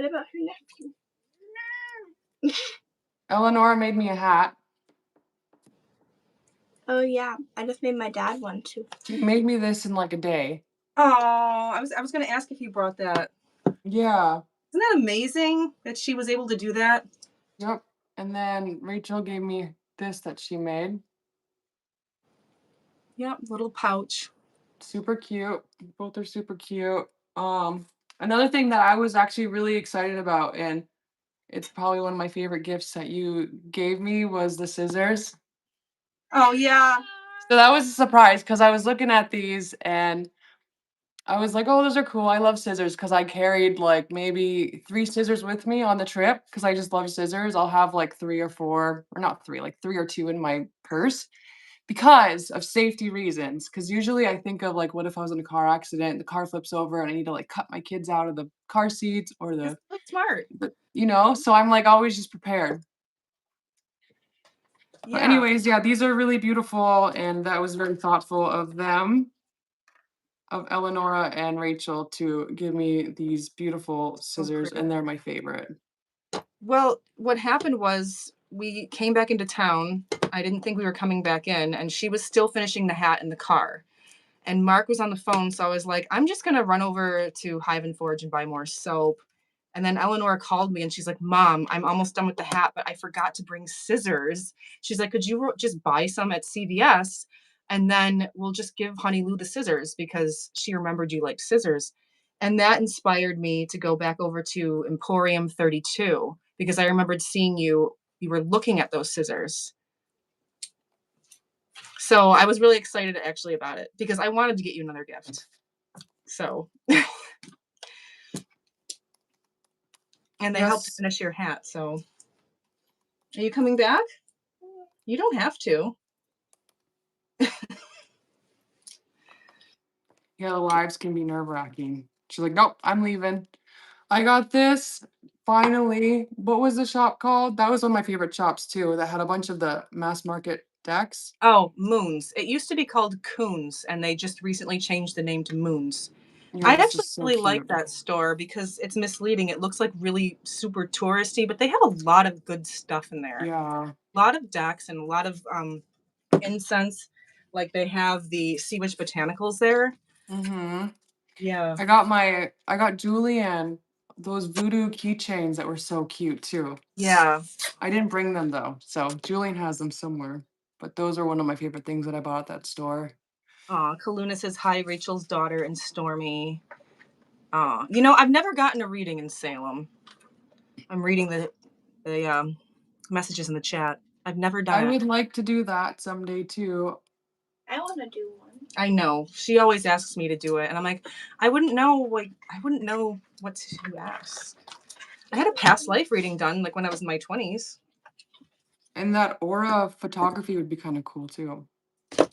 about her nephew? Eleanor made me a hat. Oh yeah, I just made my dad one too. She made me this in like a day. Oh, I was gonna ask if you brought that. Yeah. Isn't that amazing that she was able to do that? Yep. And then Rachel gave me this that she made. Yep, little pouch. Super cute. Both are super cute. Another thing that I was actually really excited about, and it's probably one of my favorite gifts that you gave me, was the scissors. Oh yeah. So that was a surprise because I was looking at these and I was like, oh, those are cool. I love scissors because I carried like maybe 3 scissors with me on the trip because I just love scissors. I'll have like 3 or 4, or not 3, like 3 or 2 in my purse because of safety reasons. Because usually I think of like, what if I was in a car accident, the car flips over and I need to like cut my kids out of the car seats or That's really smart. so I'm like always just prepared. But Yeah. anyways, yeah, these are really beautiful and that was very thoughtful of them, of Eleonora and Rachel, to give me these beautiful scissors, pretty. and they're my favorite. Well, what happened was we came back into town. I didn't think we were coming back in, and she was still finishing the hat in the car. And Mark was on the phone, so I was like, I'm just gonna run over to Hive and Forge and buy more soap. And then Eleanor called me and she's like, Mom, I'm almost done with the hat, but I forgot to bring scissors. She's like, could you just buy some at CVS? And then we'll just give Honey Lou the scissors because she remembered you like scissors. And that inspired me to go back over to Emporium 32 because I remembered seeing you were looking at those scissors. So I was really excited actually about it because I wanted to get you another gift. So, and they helped Yes. finish your hat. So, are you coming back? You don't have to. Yeah, the lives can be nerve-wracking. She's like, nope, I'm leaving. I got this finally. What was the shop called? That was one of my favorite shops too, that had a bunch of the mass market decks. Oh, Moons. It used to be called Coons, and they just recently changed the name to Moons. Yeah, I this actually is so really like cute. that store because it's misleading. It looks like really super touristy, but they have a lot of good stuff in there. Yeah. A lot of decks and a lot of incense. Like they have the Sea Witch Botanicals there. Mm-hmm. Yeah. I got Julianne those voodoo keychains that were so cute too. Yeah. I didn't bring them though, so Julian has them somewhere. But those are one of my favorite things that I bought at that store. Aw, Kaluna says hi, Rachel's daughter and Stormy. Aw. You know, I've never gotten a reading in Salem. I'm reading the messages in the chat. I've never done I it. would like to do that someday too. I want to do one. I know. She always asks me to do it, and I'm like, I wouldn't know what to ask. I had a past life reading done like when I was in my 20s. And that aura photography would be kind of cool too. I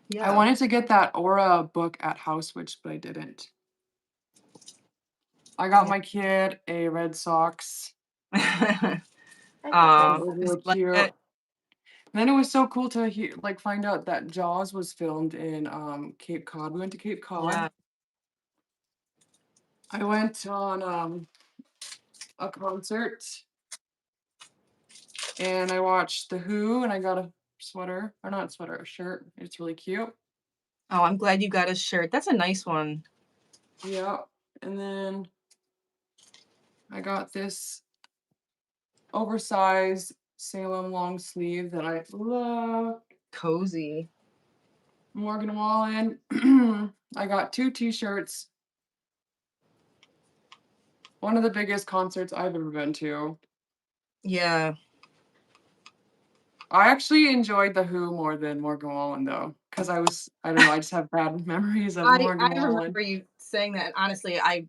Yeah. wanted to get that aura book at House Witch, but I didn't. I got my kid a Red Sox. I And Aw, it was does really he like cute. it? And then it was so cool to find out that Jaws was filmed in Cape Cod. We went to Cape Cod. Yeah. I went on a concert and I watched The Who and I got a sweater, or not sweater, a shirt. It's really cute. Oh, I'm glad you got a shirt. That's a nice one. Yeah. And then I got this oversized Salem long sleeve that I love. Cozy. Morgan Wallen. I got 2 t-shirts. One of the biggest concerts I've ever been to. Yeah. I actually enjoyed The Who more than Morgan Wallen though, because I don't know, I just have bad memories of I Morgan Wallen. remember you saying that, and honestly, I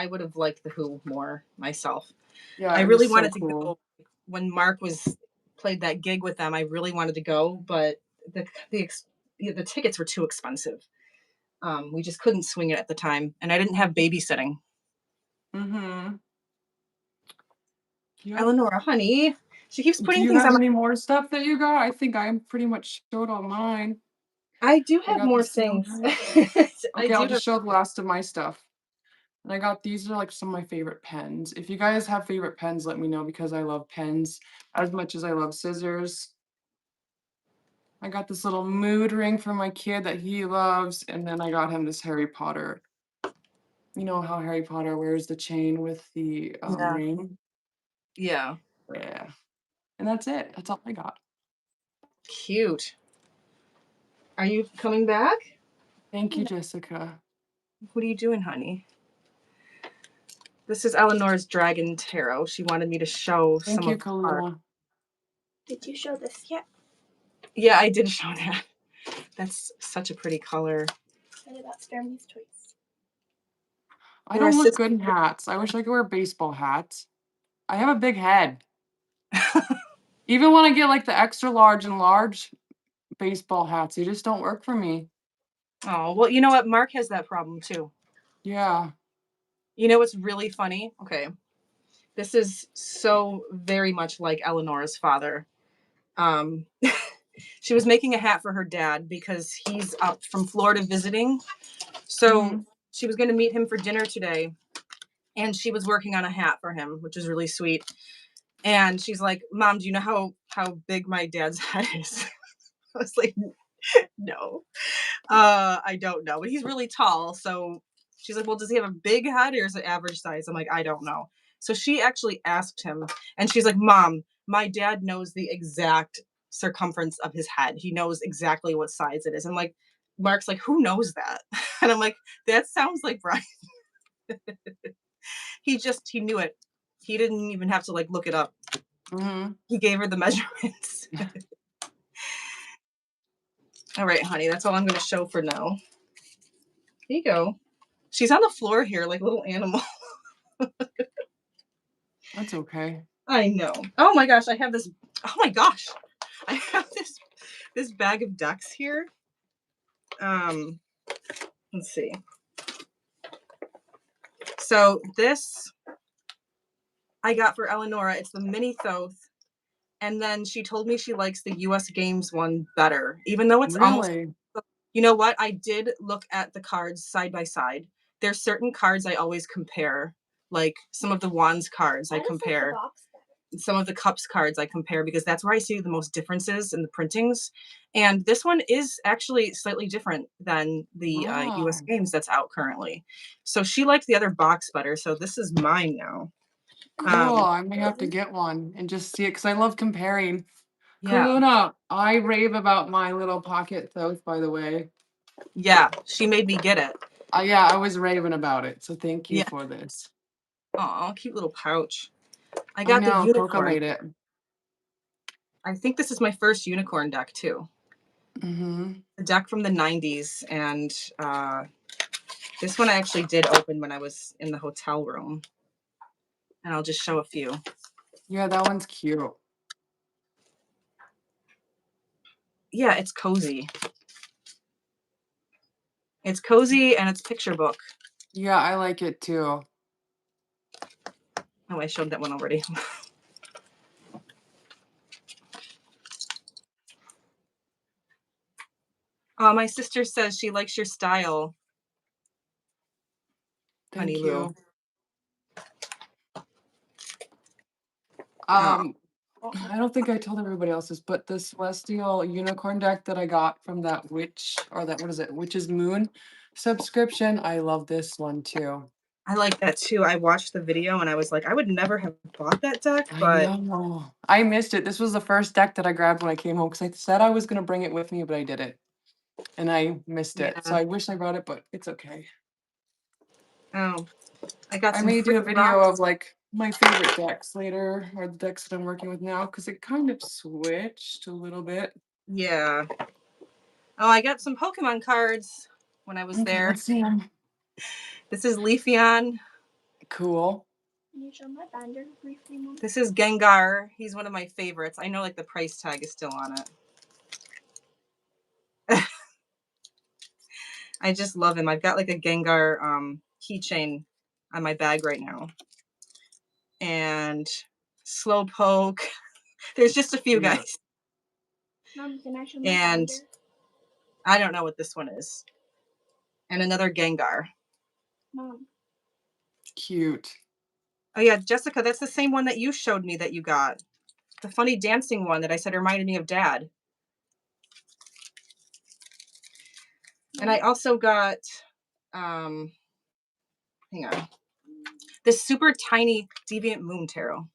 would have liked the Who more myself. Yeah, I it really was so wanted to cool. go when Mark was played that gig with them. I really wanted to go, but the tickets were too expensive. We just couldn't swing it at the time, and I didn't have babysitting. Mm-hmm. Yep. Eleanor, honey, she keeps Do putting you things have on my. any more stuff that you got? I think I'm pretty much showed all mine. I do I have got the more things. silver. I Okay, I'll do have. just show the last of my stuff. And I got these are like some of my favorite pens. If you guys have favorite pens, let me know because I love pens as much as I love scissors. I got this little mood ring for my kid that he loves, and then I got him this Harry Potter. You know how Harry Potter wears the chain with the Yeah. ring? Yeah. Yeah. And that's it. That's all I got. Cute. Are you coming back? Thank you, Jessica. What are you doing, honey? This is Eleanor's Dragon Tarot. She wanted me to show Thank some you, of the cards. Kaluna. Did you show this yet? Yeah, I did show that. That's such a pretty color. What about Stormy's toys? I They're a don't look sister. good in hats. I wish I could wear baseball hats. I have a big head. Even when I get like the extra large and large baseball hats, they just don't work for me. Oh, well, you know what? Mark has that problem too. Yeah. You know what's really funny? Okay. This is so very much like Eleanor's father. Um, she was making a hat for her dad because he's up from Florida visiting. So Mm-hmm. she was going to meet him for dinner today. And she was working on a hat for him, which is really sweet. And she's like, Mom, do you know how big my dad's head is? I was like, no. I don't know. But he's really tall. So she's like, well, does he have a big head or is it average size? I'm like, I don't know. So she actually asked him, and she's like, Mom, my dad knows the exact circumference of his head. He knows exactly what size it is. And like, Mark's like, who knows that? And I'm like, that sounds like Brian. He knew it. He didn't even have to like look it up. Mm-hmm. He gave her the measurements. All right, honey, that's all I'm going to show for now. Here you go. She's on the floor here like a little animal. That's okay. I know. Oh my gosh, I have this. Oh my gosh, I have this bag of ducks here. Let's see. So this I got for Eleonora. It's the mini Thoth, and then she told me she likes the U.S. Games one better, even though it's almost. Really? You know what? I did look at the cards side by side, there's certain cards I always compare. Like some of the wands cards I just like the compare. box better. Some of the cups cards I compare because that's where I see the most differences in the printings. And this one is actually slightly different than the US Wow. Games that's out currently. So she liked the other box better. So this is mine now. Cool. Um, I may have to get one and just see it because I love comparing. yeah. Kaluna, I rave about my little pocket tote, by the way. Yeah. She made me get it. Yeah, I was raving about it. So thank you Yeah. for this. Oh, cute little pouch. I I got the know, Coca unicorn. made it. I think this is my first unicorn deck too. Mm-hmm. A deck from the 90s. And this one I actually did open when I was in the hotel room. And I'll just show a few. Yeah, that one's cute. Yeah, it's cozy. It's cozy and it's picture book. Yeah, I like it too. Oh, I showed that one already. My sister says she likes your style, Honey Thank Lou. you. Oh, I don't think I told everybody else this, but the Celestial Unicorn deck that I got from that witch, or that, what is it, Witch's Moon subscription, I love this one too. I like that too. I watched the video and I was like, I would never have bought that deck, I but know. I missed it. This was the first deck that I grabbed when I came home because I said I was going to bring it with me, but I didn't. And I missed it. So yeah. I wish I brought it, but it's okay. Oh, I got I some may free do a video rocks. of like my favorite decks later, or the decks that I'm working with now, because it kind of switched a little bit. Yeah. Oh, I got some Pokemon cards when I was Okay, there. let's see them. This is Leafeon. Cool. Can you show my binder briefly, Mom? This is Gengar. He's one of my favorites. I know like the price tag is still on it. I just love him. I've got like a Gengar keychain on my bag right now. And Slowpoke. There's just a few Yeah. guys. Mom, can I show my And binder? I don't know what this one is. And another Gengar. Mom. Cute. Oh yeah, Jessica, that's the same one that you showed me that you got. The funny dancing one that I said reminded me of Dad. And I also got, hang on, this super tiny Deviant Moon Tarot.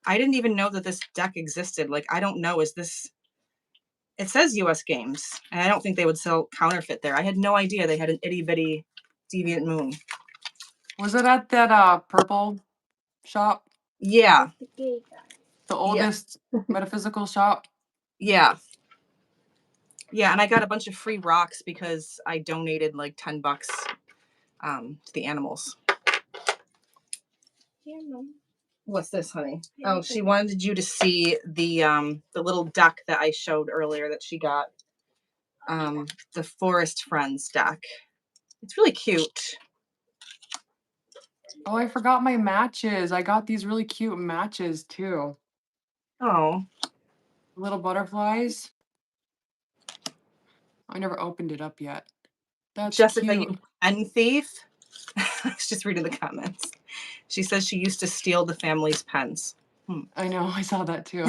I didn't even know that this deck existed. Like, I don't know, is this, it says US Games, and I don't think they would sell counterfeit there. I had no idea they had an itty bitty Deviant Moon. Was it at that purple shop? Yeah, The gay guy. The yeah, oldest metaphysical shop? yeah. Yeah, and I got a bunch of free rocks because I donated like $10 to the animals. Here, Mom. What's this, honey? Yeah, Oh, she wanted you to see the little deck that I showed earlier that she got. The Forest Friends deck. It's really cute. Oh, I forgot my matches. I got these really cute matches too. Oh, Little butterflies. I never opened it up yet. That's Jessica, you cute. pen thief. I was just reading the comments. She says she used to steal the family's pens. I know, I saw that too.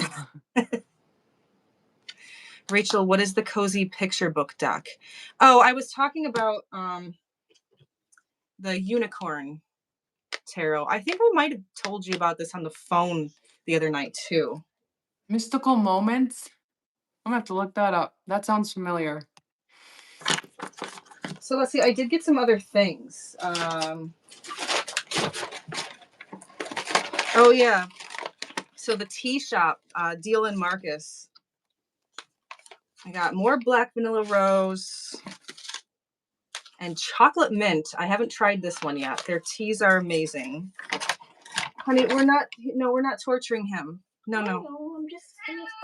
Rachel, what is the cozy picture book deck? Oh, I was talking about the unicorn tarot. I think I might have told you about this on the phone the other night too. Mystical moments? I'm gonna have to look that up. That sounds familiar. So let's see, I did get some other things. Oh yeah. So the tea shop, Deal and Marcus. I got more black vanilla rose and chocolate mint. I haven't tried this one yet. Their teas are amazing. Honey, we're not torturing him. No. No, I'm just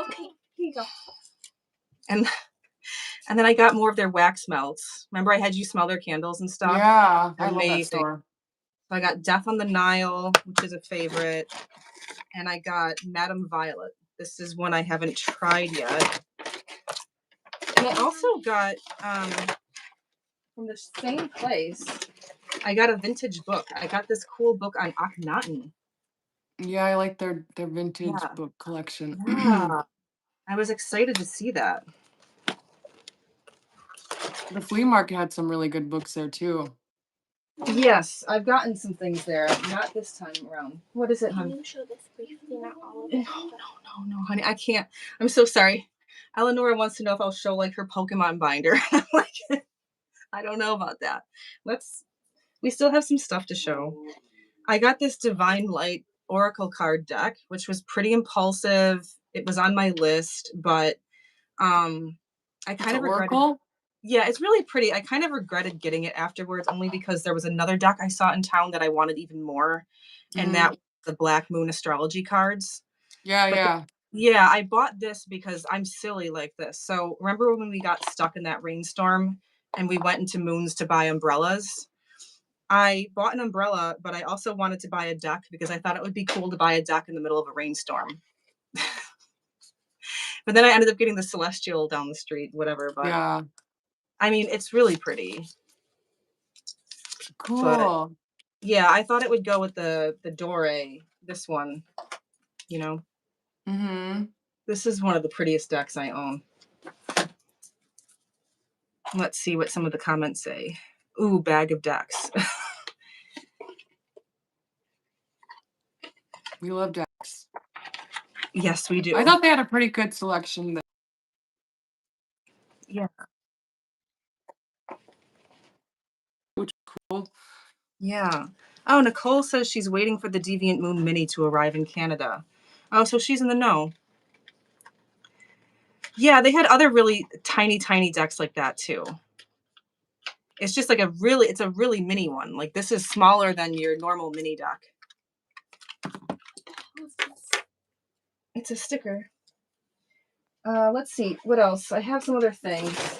okay. Here you go. And then I got more of their wax melts. Remember I had you smell their candles and stuff? Yeah, They're I love that amazing. store. So I got Death on the Nile, which is a favorite. And I got Madame Violet. This is one I haven't tried yet. And I also got from the same place, I got a vintage book. I got this cool book on Akhenaten. Yeah, I like their vintage Yeah. book collection. Yeah. I was excited to see that. The flea market had some really good books there too. Yes, I've gotten some things there. Not this time around. What is it, Can hon? you show this briefly? Not all of No, it. no, honey. I can't. I'm so sorry. Eleanor wants to know if I'll show like her Pokemon binder. I'm like, I don't know about that. We still have some stuff to show. I got this Divine Light Oracle card deck, which was pretty impulsive. It was on my list, but I It's kind an of regretted. oracle. Yeah, it's really pretty. I kind of regretted getting it afterwards only because there was another deck I saw in town that I wanted even more, and that was the Black Moon astrology cards. Yeah, But yeah. yeah, I bought this because I'm silly like this. So remember when we got stuck in that rainstorm and we went into Moons to buy umbrellas? I bought an umbrella, but I also wanted to buy a deck because I thought it would be cool to buy a deck in the middle of a rainstorm. But then I ended up getting the Celestial down the street, whatever. But Yeah. I mean, it's really pretty. But Cool. yeah, I thought it would go with the Dore, this one, you know. Mm-hmm. This is one of the prettiest decks I own. Let's see what some of the comments say. Ooh, bag of decks. We love decks. Yes, we do. I thought they had a pretty good selection there. Yeah. Which cool. Yeah. Oh, Nicole says she's waiting for the Deviant Moon Mini to arrive in Canada. Oh, so she's in the know. Yeah, they had other really tiny, tiny decks like that too. It's just like it's a really mini one. Like this is smaller than your normal mini deck. It's a sticker. Let's see. What else? I have some other things.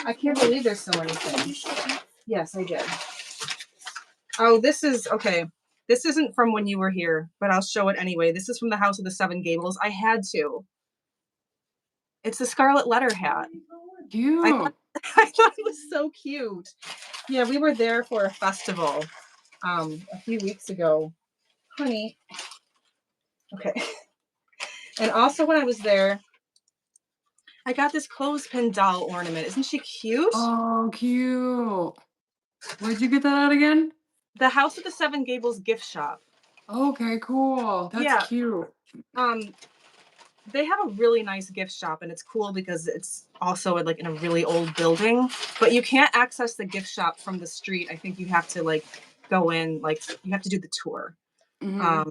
I can't believe there's so many things. Yes, I did. Oh, this is okay. This isn't from when you were here, but I'll show it anyway. This is from the House of the Seven Gables. I had to. It's the Scarlet Letter hat. I Cute. thought, I thought it was so cute. Yeah, we were there for a festival a few weeks ago. Honey. Okay. And also when I was there, I got this clothespin doll ornament. Isn't she cute? Oh, cute. Where'd you get that at again? The House of the Seven Gables gift shop. Okay, cool. That's Yeah. cute. They have a really nice gift shop, and it's cool because it's also like in a really old building, but you can't access the gift shop from the street. I think you have to like go in, like you have to do the tour. Mm-hmm.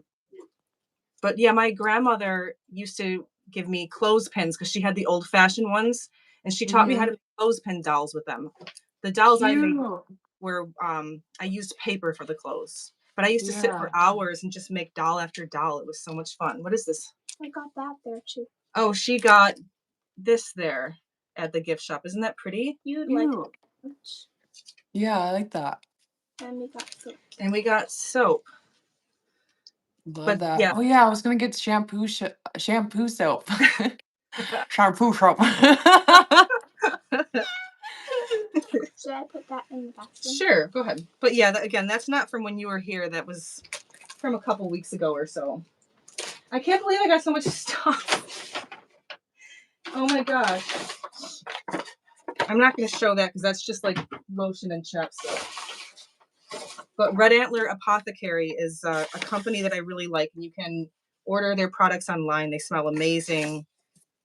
But yeah, my grandmother used to give me clothespins because she had the old fashioned ones, and she taught me how to make clothespin dolls with them. The dolls I made Cute. were I used paper for the clothes, but I used to sit Yeah. for hours and just make doll after doll. It was so much fun. What is this? I got that there too. Oh, she got this there at the gift shop. Isn't that pretty? You'd like Cute. it. Yeah, I like that. And we got soap. And we got soap. Love But that. yeah. Oh yeah, I was gonna get shampoo soap. Shampoo soap. Should I put that in the bathroom? Sure, go ahead. But yeah, again, that's not from when you were here. That was from a couple weeks ago or so. I can't believe I got so much stuff. Oh my gosh. I'm not going to show that because that's just like lotion and chapstick. But Red Antler Apothecary is a company that I really like. And you can order their products online. They smell amazing.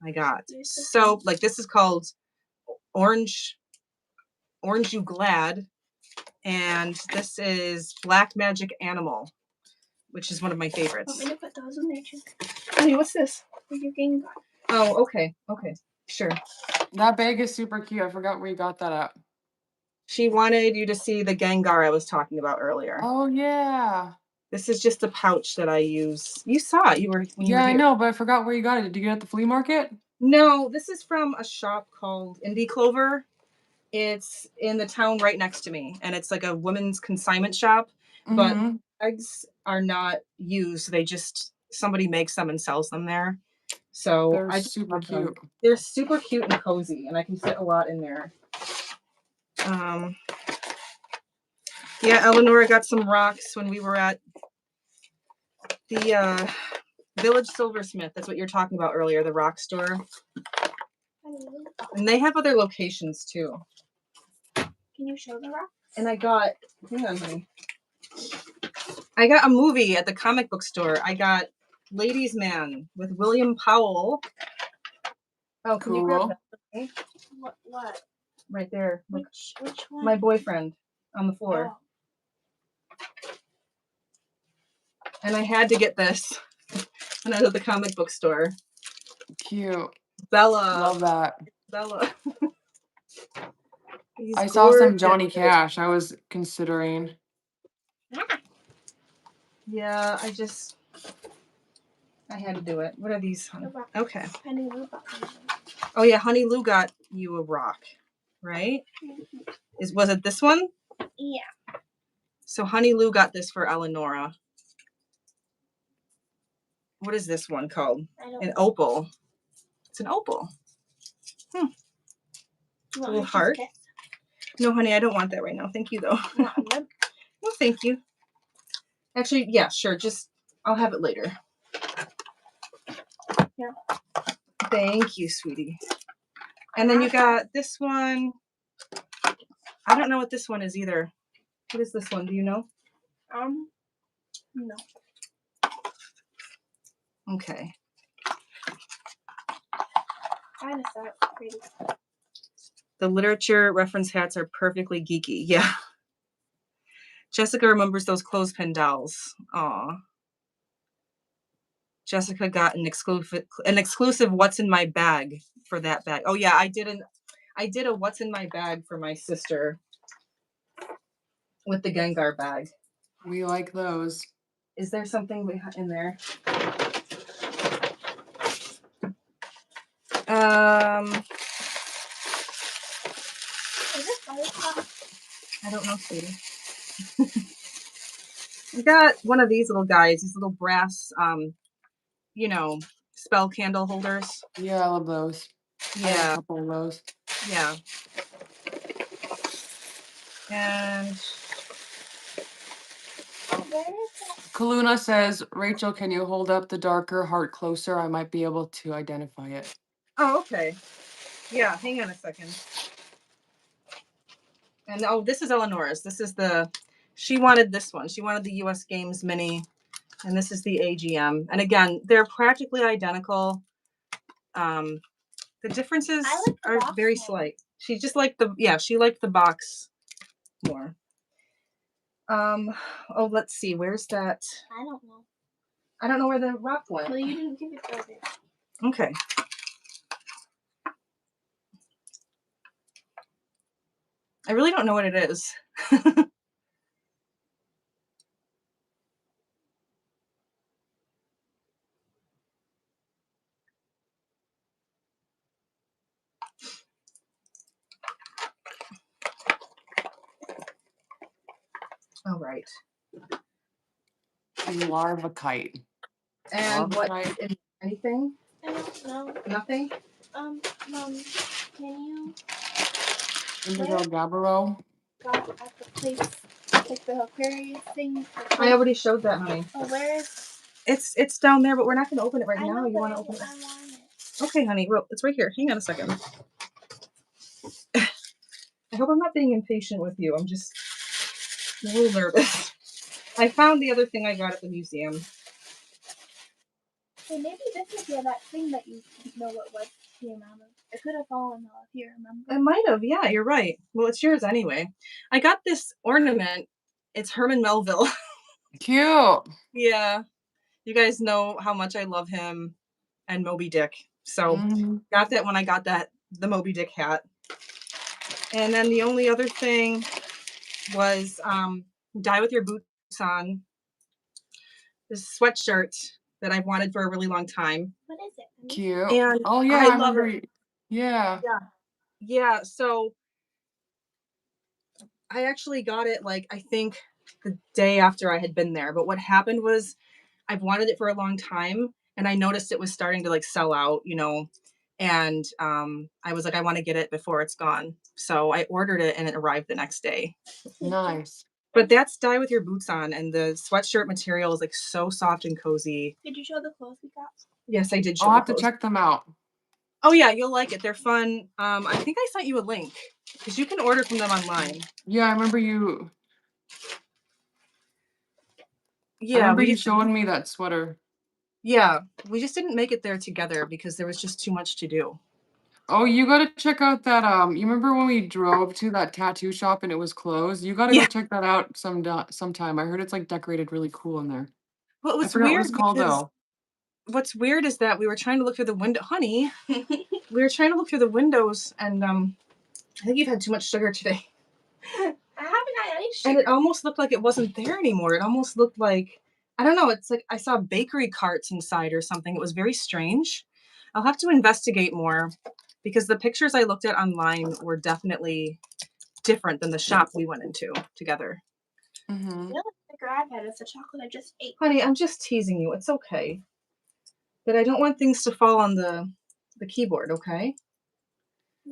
I got soap. Like this is called Orange You Glad. And this is Black Magic Animal, which is one of my favorites. Want me to put those in there too? Honey, what's this? For your Gengar. Oh, okay. Okay. Sure. That bag is super cute. I forgot where you got that at. She wanted you to see the Gengar I was talking about earlier. Oh yeah. This is just a pouch that I use. You saw it. You were when you Yeah, were I here. know, but I forgot where you got it. Did you get it at the flea market? No, this is from a shop called Indie Clover. It's in the town right next to me, and it's like a women's consignment shop. But bags are not used. They just somebody makes them and sells them there. So They're I just super love them. cute. They're super cute and cozy, and I can fit a lot in there. Yeah, Eleanor got some rocks when we were at the Village Silversmith. That's what you're talking about earlier, the rock store. And they have other locations too. Can you show the rock? And I got, hang on, honey. I got a movie at the comic book store. I got Ladies Man with William Powell. Oh, can you grab Cool. that for me? What? Right there. Look. Which one? My boyfriend on the floor. Oh. And I had to get this when I was at the comic book store. Cute. Bella. Love that. Bella. He's I saw some gorgeous. Johnny Cash. I was considering. Yeah, I had to do it. What are these? Okay. Honey Lou got one. Oh yeah, Honey Lou got you a rock, right? Mm-hmm. Was it this one? Yeah. So Honey Lou got this for Eleonora. What is this one called? An opal. It's an opal. You A want little me to heart. kiss? No, honey, I don't want that right now. Thank you, though. You want a rib? No, thank you. Actually, yeah, sure. Just, I'll have it later. Yeah. Thank you, sweetie. And then you got this one. I don't know what this one is either. What is this one? Do you know? No. Okay. I just thought it was pretty. The literature reference hats are perfectly geeky. Yeah. Jessica remembers those clothespin dolls. Aw. Jessica got an exclusive what's in my bag for that bag. Oh yeah, I did a what's in my bag for my sister with the Gengar bag. We like those. Is there something in there? Is this butterscotch? I don't know, sweetie. I got one of these little guys, these little brass, spell candle holders. Yeah, I love those. I have a Yeah, couple of those. yeah. And Oh, where is that? Kaluna says, Rachel, can you hold up the darker heart closer? I might be able to identify it. oh, okay. Yeah, hang on a second. And oh, this is Eleanor's. She wanted this one. She wanted the US Games Mini, and this is the AGM. And again, they're practically identical. The differences are very slight. She just liked she liked the box more. Oh, let's see. Where's that? I don't know. I don't know where the rock went. Well, you didn't give it to her. Okay. I really don't know what it is. All right. Larvakite. And what? Larvakite. Anything? I don't know. Nothing? Mom, can you Indigo Gabbro. got at the place, like the Aquarius thing? I already showed that, honey. Oh, where is? It's down there, but we're not going to open it right I now. know, You but want to open it? I want it. Okay, honey. Well, it's right here. Hang on a second. I hope I'm not being impatient with you. I'm just a little nervous. I found the other thing I got at the museum. Hey, maybe this is that thing that you didn't know what came out of. It could have fallen off here, remember? It might have. Yeah, you're right. Well, it's yours anyway. I got this ornament. It's Herman Melville. Cute. Yeah. You guys know how much I love him and Moby Dick. So got that when I got the Moby Dick hat. And then the only other thing was Die With Your Boots On. This sweatshirt that I've wanted for a really long time. What is it? Cute. And Oh yeah, I I love remember. it. Yeah. Yeah. So I actually got it I think the day after I had been there. But what happened was I've wanted it for a long time, and I noticed it was starting to sell out, And I was like, I want to get it before it's gone. So I ordered it and it arrived the next day. Nice. But that's dye with your boots on, and the sweatshirt material is like so soft and cozy. Did you show the clothes we got? Yes, I did show I'll the have to clothes. check them out. Oh yeah, you'll like it. They're fun. I think I sent you a link because you can order from them online. Yeah, I remember you. I Yeah, remember we you just showing me that sweater. we just didn't make it there together because there was just too much to do. Oh, you gotta check out that. You remember when we drove to that tattoo shop and it was closed? You gotta go Yeah. check that out sometime. I heard it's like decorated really cool in there. Well, it I was forgot what weird it's called because though. what's weird is that we were trying to look through the window, honey. We were trying to look through the windows, and I think you've had too much sugar today. I haven't had any sugar. And it almost looked like it wasn't there anymore. It almost looked like, I don't know, it's like I saw bakery carts inside or something. It was very strange. I'll have to investigate more because the pictures I looked at online were definitely different than the shop we went into together. Mm-hmm. The only sugar I've had is the chocolate I just ate. Honey, I'm just teasing you. It's okay. But I don't want things to fall on the keyboard, okay?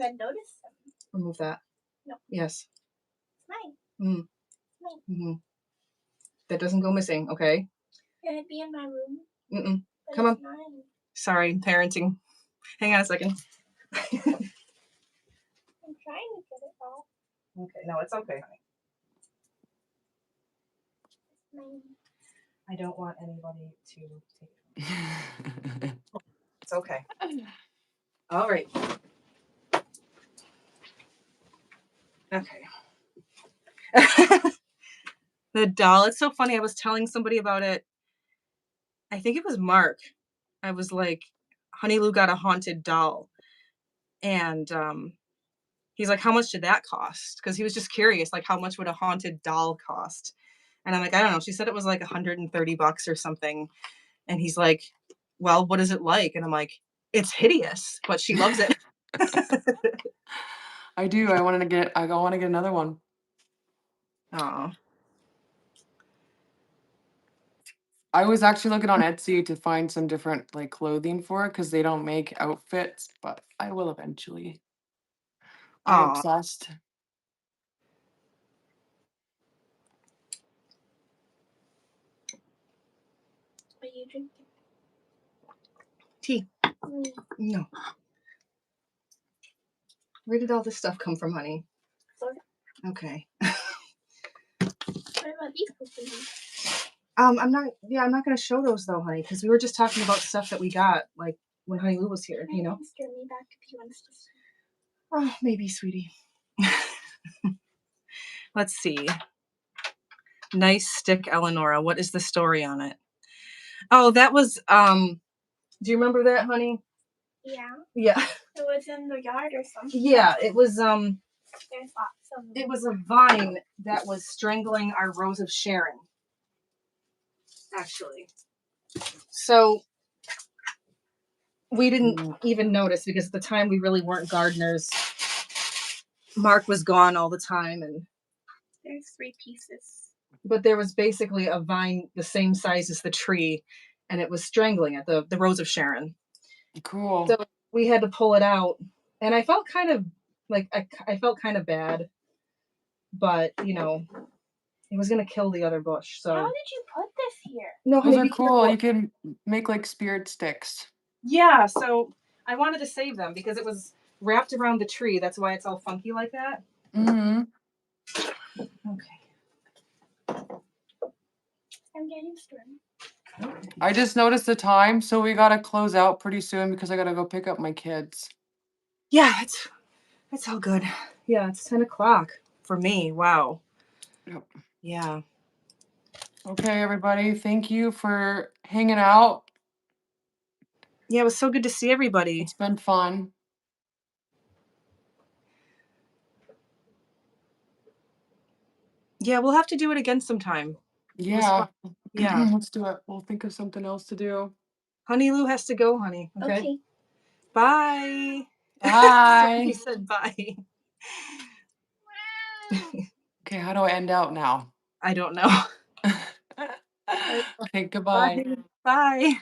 I noticed them. Remove that. No. Yes. It's mine. Mm. Mine. Mm-hmm. That doesn't go missing, okay? Can it be in my room? Mm-mm. But Come it's on. mine. Sorry, parenting. Hang on a second. I'm trying to get it all. Okay, no, it's okay, honey. It's mine. I don't want anybody to take it from me. It's okay. All right. Okay. The doll, it's so funny. I was telling somebody about it. I think it was Mark. I was like, Honey Lou got a haunted doll. And he's like, how much did that cost? Because he was just curious, like, how much would a haunted doll cost? And I'm like, I don't know. She said it was like $130 or something. And he's like, well, what is it like? And I'm like, it's hideous, but she loves it. I do. I want to get another one. Oh, I was actually looking on Etsy to find some different like clothing for it because they don't make outfits, but I will eventually. I'm oh, obsessed. What are you drinking? tea. Mm. No. Where did all this stuff come from, honey? Florida. Okay. What about these cookies? I'm not gonna show those though, honey, because we were just talking about stuff that we got, like when Honey Lou was here, you know? Stir me back if you want to see. Oh, maybe, sweetie. Let's see. Nice stick, Eleonora. What is the story on it? Oh, that was do you remember that, honey? Yeah. Yeah. It was in the yard or something. Yeah, it was There's lots of them. it was a vine that was strangling our Rose of Sharon. Actually. So we didn't even notice because at the time we really weren't gardeners. Mark was gone all the time, and There's 3 pieces. but there was basically a vine the same size as the tree, and it was strangling it, the Rose of Sharon. Cool. So we had to pull it out, and I felt kind of like I felt kind of bad, but you know, it was gonna kill the other bush. So How did you put this here? no, Those honey, are be cool. careful. You can make like spirit sticks. Yeah, so I wanted to save them because it was wrapped around the tree. That's why it's all funky like that. Mm-hmm. Okay. I'm getting stirred. I just noticed the time, so we gotta close out pretty soon because I gotta go pick up my kids. Yeah, that's all good. Yeah, it's 10 o'clock for me. Wow. Yep. Yeah. Okay, everybody. Thank you for hanging out. Yeah, it was so good to see everybody. It's been fun. Yeah, we'll have to do it again sometime. It was Yeah. fun. Yeah. Let's do it. We'll think of something else to do. Honey Lou has to go, honey. Okay. Okay. Bye. Bye. He said bye. Okay, how do I end out now? I don't know. Okay, goodbye. Bye. Bye.